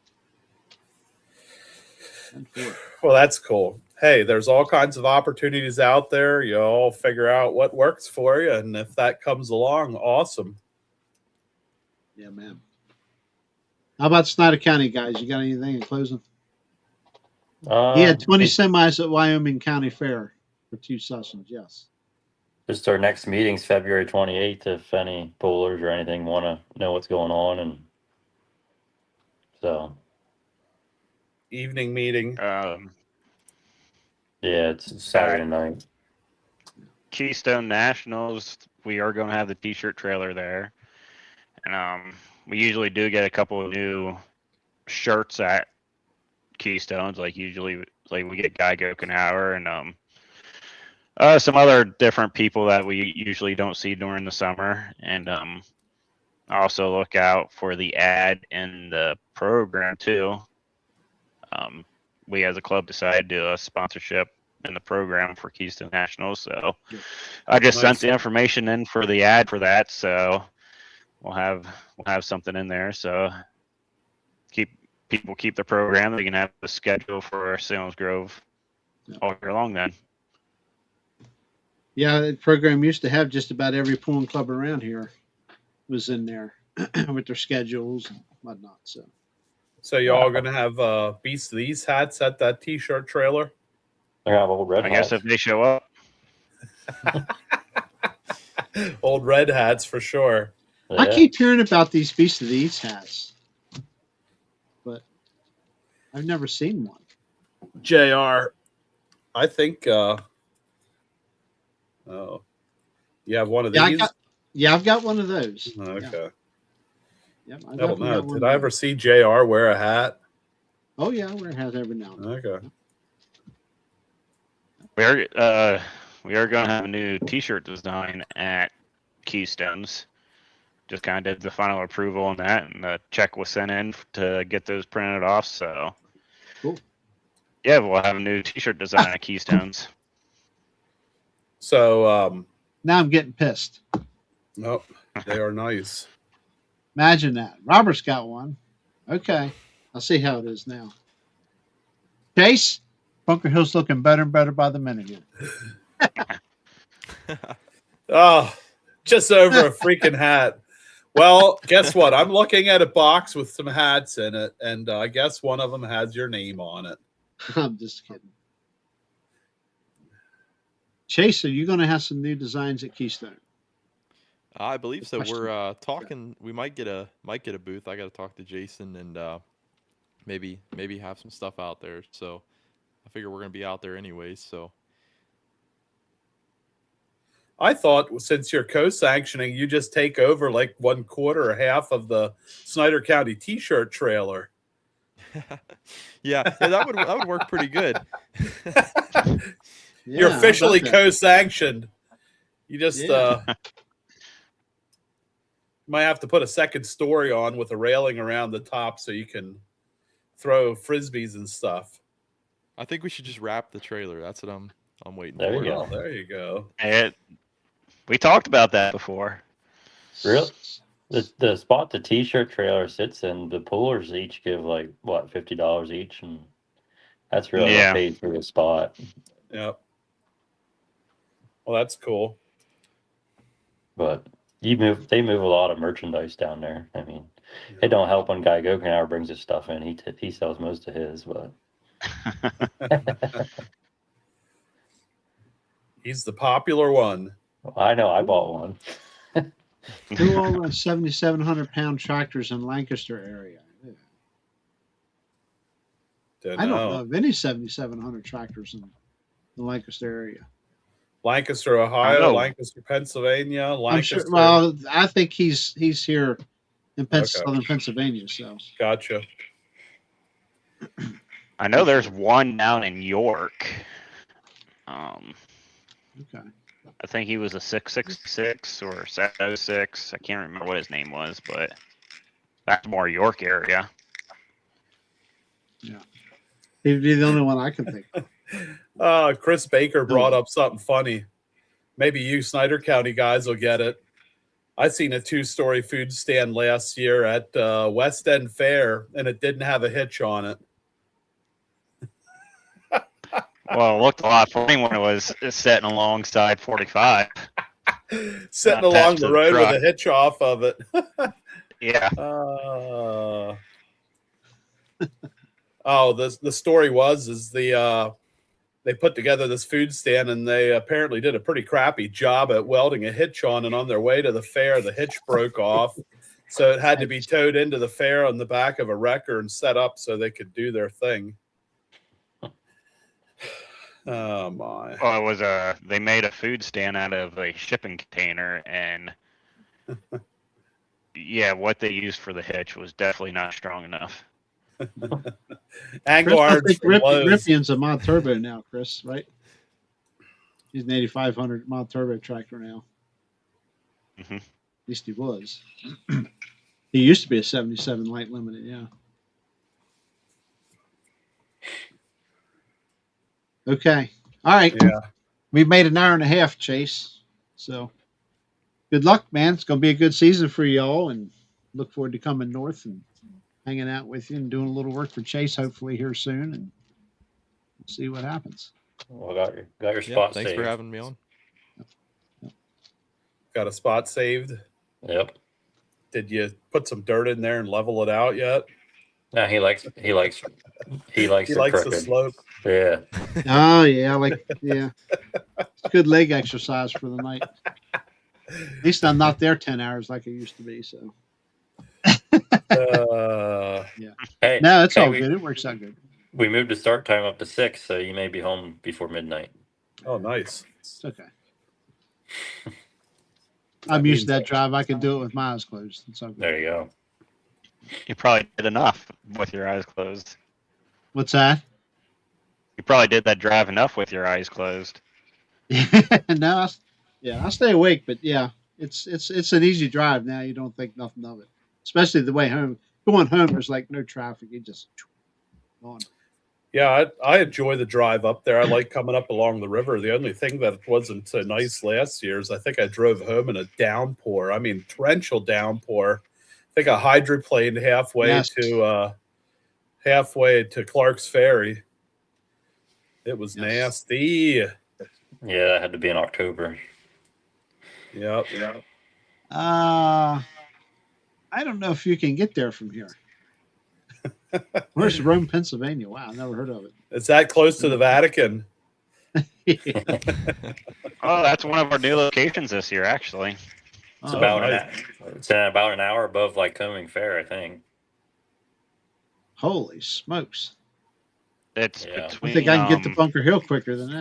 And for it. Well, that's cool. Hey, there's all kinds of opportunities out there. You all figure out what works for you, and if that comes along, awesome. Yeah, man. How about Snyder County guys? You got anything in closing? He had 20 semis at Wyoming County Fair for 2 sessions. Yes. Just our next meeting's February 28th. If any poolers or anything want to know what's going on, and so Evening meeting. yeah, it's Saturday night. Keystone Nationals, we are going to have the T-shirt trailer there, and we usually do get a couple of new shirts at Keystones. Like usually, like we get Guy Gokenhauer and some other different people that we usually don't see during the summer, and also look out for the ad in the program too. We as a club decided to do a sponsorship in the program for Keystone Nationals, so I just sent Nice. the information in for the ad for that, so we'll have something in there, so keep the program. They can have the schedule for Sales Grove all year long then. Yeah, the program used to have just about every pulling club around here was in there with their schedules and whatnot. So y'all gonna have Beast of These hats at that T-shirt trailer? They have old red I guess hats. if they show up. Old red hats for sure. I Yeah. keep hearing about these Beast of These hats, but I've never seen one. JR, I think. Oh, you have one of Yeah, these. I've got one of those. Okay. Yeah, I don't know. Did I ever see JR wear a hat? Oh yeah, I wear hats every now and then. Okay. We are going to have a new T-shirt design at Keystones. Just kind of did the final approval on that, and the check was sent in to get those printed off. So, Cool. Yeah, we'll have a new T-shirt design at Keystones. So, Now I'm getting pissed. nope, they are nice. Imagine that. Robert's got one. Okay. I'll see how it is now. Chase, Bunker Hill's looking better and better by the minute here. Oh, just over a freaking hat. Well, guess what? I'm looking at a box with some hats in it, and I guess one of them has your name on it. I'm just kidding. Chase, are you going to have some new designs at Keystone? I believe so. Question. We're talking. We might get a booth. I got to talk to Jason and maybe have some stuff out there. So I figure we're gonna be out there anyways. So I thought since you're co-sanctioning, you just take over like 1/4 or half of the Snyder County T-shirt trailer. yeah, that would work pretty good. You're Yeah, officially how about that? co-sanctioned. You just Yeah. might have to put a second story on with a railing around the top so you can throw frisbees and stuff. I think we should just wrap the trailer. That's what I'm waiting There for. you go. Well, there you go. We talked about that before. Real the spot the T-shirt trailer sits in, the pullers each give like what $50 each, and that's really Yeah. what paid for the spot. Yep. Well, that's cool. But they move a lot of merchandise down there. I mean, it don't help when Guy Gokenauer brings his stuff in. He sells most of his, but He's the popular one. I know I bought one. Do all the 7,700-pound tractors in Lancaster area. Yeah. I don't know of any 7,700 tractors in the Lancaster area. Lancaster, I Ohio, know. Lancaster, Pennsylvania, I'm Lancaster. sure. Well, I think he's here in Okay. southern Pennsylvania. So Gotcha. I know there's one down in York. okay. I think he was a 666 or 706. I can't remember what his name was, but that's more York area. He'd be the only one I can think of. Chris Baker brought up something funny. Maybe you Snyder County guys will get it. I seen a 2-story food stand last year at West End Fair, and it didn't have a hitch on it. Well, it looked a lot funny when it was sitting alongside 45. Sitting Not along attached the to the road with truck. a hitch off of it. Yeah. The story is they put together this food stand, and they apparently did a pretty crappy job at welding a hitch on, and on their way to the fair, the hitch broke off. So it had to be towed into the fair on the back of a wrecker and set up so they could do their thing. Oh my. Well, it was they made a food stand out of a shipping container, and yeah, what they used for the hitch was definitely not strong enough. Angle Chris, I irons think from Lowe's. Rippion's a mod turbo now, Chris, right? He's an 8,500 mod turbo tractor now. Mhm. At least he was. He used to be a 77 light limited, yeah. Okay. All right. Yeah. We've made an hour and a half, Chase. So good luck, man. It's going to be a good season for y'all, and look forward to coming north and hanging out with you and doing a little work for Chase, hopefully here soon, and we'll see what happens. Well, got your Yeah, spot thanks saved. for having me on. Got a spot saved. Yep. Did you put some dirt in there and level it out yet? No, he likes He likes the the crooked. slope. Yeah. Oh, yeah. It's good leg exercise for the night. At least I'm not there 10 hours like I used to be. So, Hey, no, it's hey, all good. It works out good. We moved the start time up to 6, so you may be home before midnight. Oh, nice. It's okay. I'm used to that drive. I can do it with my eyes closed. It's all good. There you go. You probably did enough with your eyes closed. What's that? You probably did that drive enough with your eyes closed. No, I stay awake, but yeah, it's an easy drive now. You don't think nothing of it, especially the way home. Going home, there's like no traffic. You just on. Yeah, I enjoy the drive up there. I like coming up along the river. The only thing that wasn't so nice last year is I think I drove home in a downpour. I mean, torrential downpour think I hydroplaned halfway to Clark's Ferry. It was nasty. Yeah, that had to be in October. Yep. I don't know if you can get there from here. Where's Rome, Pennsylvania? Wow, I never heard of it. It's that close to the Vatican. Oh, that's one of our new locations this year, actually. It's about an hour above Lycoming Fair, I think. Holy smokes! It's Yeah. between. I think I can get to Bunker Hill quicker than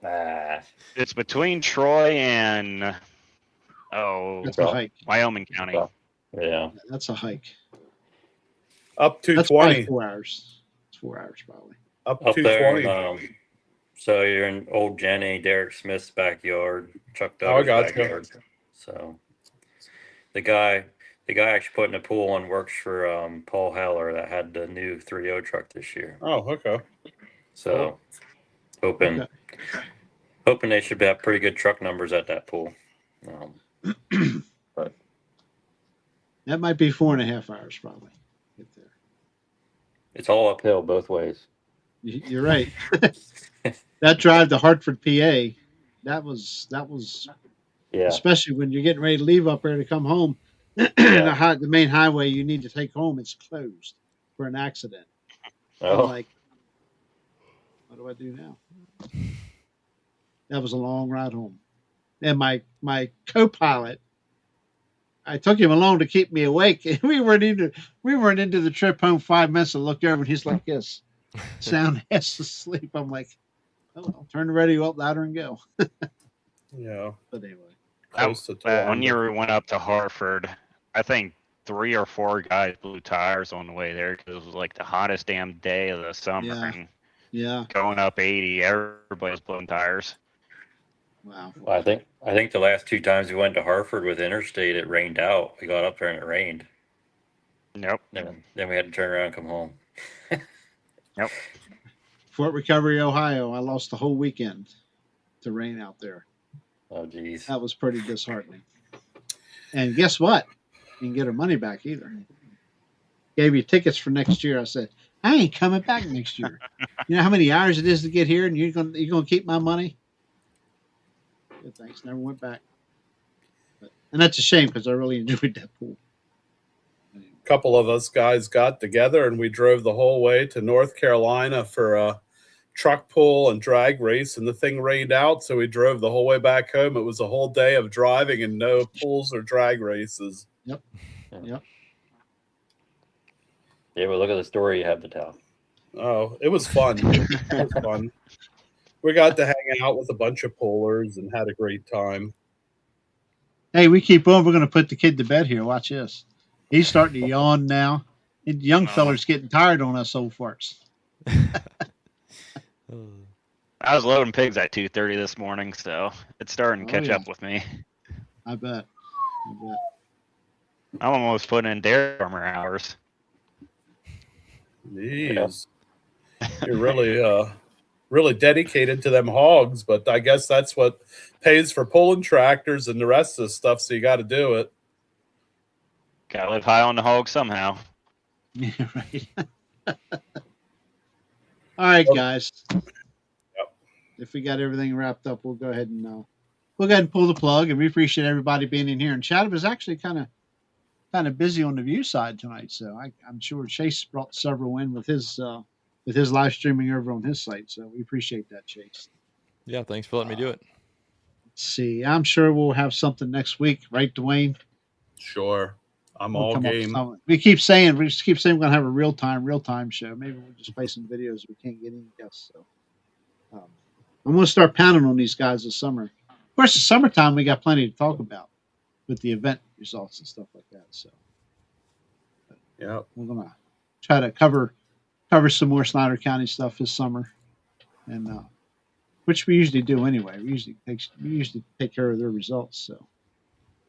that. It's between Troy and That's a hike. Wyoming County. Yeah. That's a hike. Up to That's 20. probably 4 hours. It's 4 hours probably. Up Up to there, 20. so you're in old Jenny, Derek Smith's backyard, Chuck Oh, I Duggar's got you. backyard. So the guy actually putting the pool on works for Paul Heller that had the new 3.0 truck this year. Oh, okay. So hoping they should have pretty good truck numbers at that pool. But That might be 4.5 hours probably. Get there. it's all uphill both ways. You're right. That drive to Hartford, PA, that was Yeah. especially when you're getting ready to leave up there to come home. The main highway you need to take home, it's closed for an accident. I'm Oh, like, what do I do now? That was a long ride home. And my co-pilot, I took him along to keep me awake. And we weren't into the trip home 5 minutes and looked over and he's like this. Sound ass asleep. I'm like, oh well, turn the radio up louder and go. Yeah. But anyway. Close to One 20. year we went up to Hartford. I think 3 or 4 guys blew tires on the way there because it was like the hottest damn day of the summer. Yeah. And Yeah. going up 80, everybody's blowing tires. Wow. I think the last 2 times we went to Hartford with Interstate, it rained out. We got up there and it rained. Nope. Then we had to turn around and come home. Nope. Fort Recovery, Ohio, I lost the whole weekend to rain out there. Oh, geez. That was pretty disheartening. And guess what? You didn't get our money back either. Gave you tickets for next year. I said, I ain't coming back next year. You know how many hours it is to get here, and you're gonna keep my money? Good, thanks. Never went back. And that's a shame because I really enjoyed that pool. Couple of us guys got together and we drove the whole way to North Carolina for a truck pull and drag race, and the thing rained out, so we drove the whole way back home. It was a whole day of driving and no pulls or drag races. Yep. Yeah, but look at the story you have to tell. Oh, it was fun. It was fun. We got to hang out with a bunch of pullers and had a great time. Hey, we keep on. We're going to put the kid to bed here. Watch this. He's starting to yawn now. The young feller's getting tired on us old farts. I was loading pigs at 2:30 this morning, so it's starting to catch yeah. up with me. I bet. I'm almost putting in dairy farmer hours. Jeez. You're really dedicated to them hogs, but I guess that's what pays for pulling tractors and the rest of the stuff, so you got to do it. Gotta live high on the hog somehow. Yeah, right. All right, guys. Yep. If we got everything wrapped up, we'll go ahead and pull the plug. And we appreciate everybody being in here. And Chad was actually kind of busy on the view side tonight, so I'm sure Chase brought several in with his live streaming over on his site. So we appreciate that, Chase. Yeah, thanks for letting me do it. Let's see. I'm sure we'll have something next week, right, Dwayne? Sure. I'm We'll all come up with game. something. We keep saying we're going to have a real time show. Maybe we'll just play some videos. We can't get any guests. So I'm going to start pounding on these guys this summer. Of course, the summertime we got plenty to talk about with the event results and stuff like that. So Yeah. we're going to try to cover some more Snyder County stuff this summer, and which we usually do anyway. We usually take care of their results. So.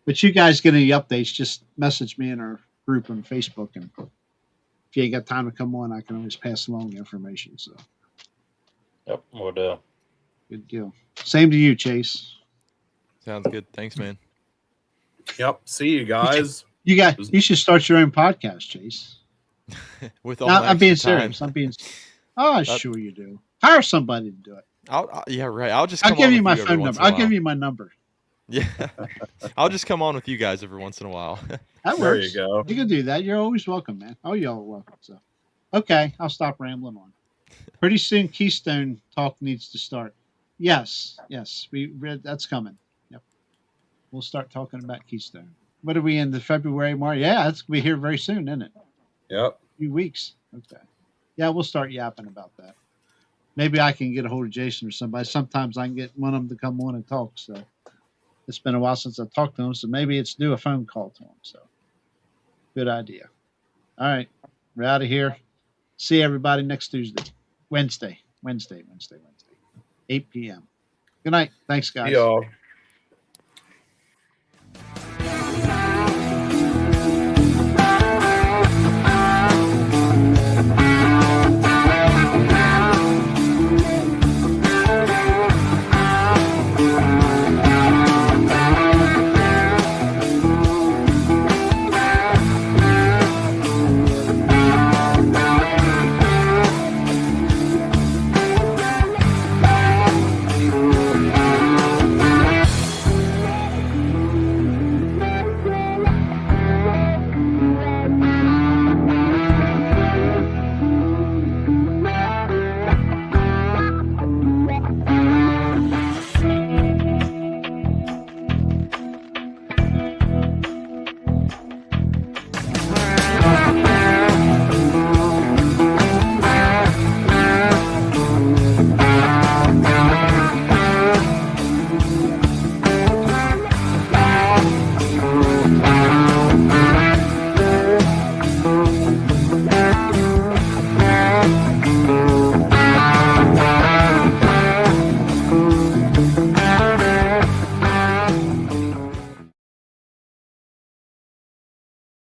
But you guys get any updates, just message me in our group on Facebook. And if you ain't got time to come on, I can always pass along the information. So, Yep, we'll do. good deal. Same to you, Chase. Sounds good. Thanks, man. Yep. See you guys. You should start your own podcast, Chase. With all No, my I'm being extra time. serious. I'm being. Oh, sure you do. Hire somebody to do it. Yeah, right. I'll just I'll come give on you with my every phone once number. in a I'll give while. you my number. Yeah, I'll just come on with you guys every once in a while. That There works. you go. You can do that. You're always welcome, man. Oh, y'all are welcome. So, okay, I'll stop rambling on. Pretty soon, Keystone talk needs to start. Yes, that's coming. Yep, we'll start talking about Keystone. What are we in the February, March? Yeah, it's gonna be here very soon, isn't it? Yep. A few weeks. Okay. Yeah, we'll start yapping about that. Maybe I can get a hold of Jason or somebody. Sometimes I can get one of them to come on and talk. So it's been a while since I talked to him. So maybe it's do a phone call to him. So good idea. All right. We're out of here. See everybody next Wednesday, 8 p.m. Good night. Thanks, guys. See y'all.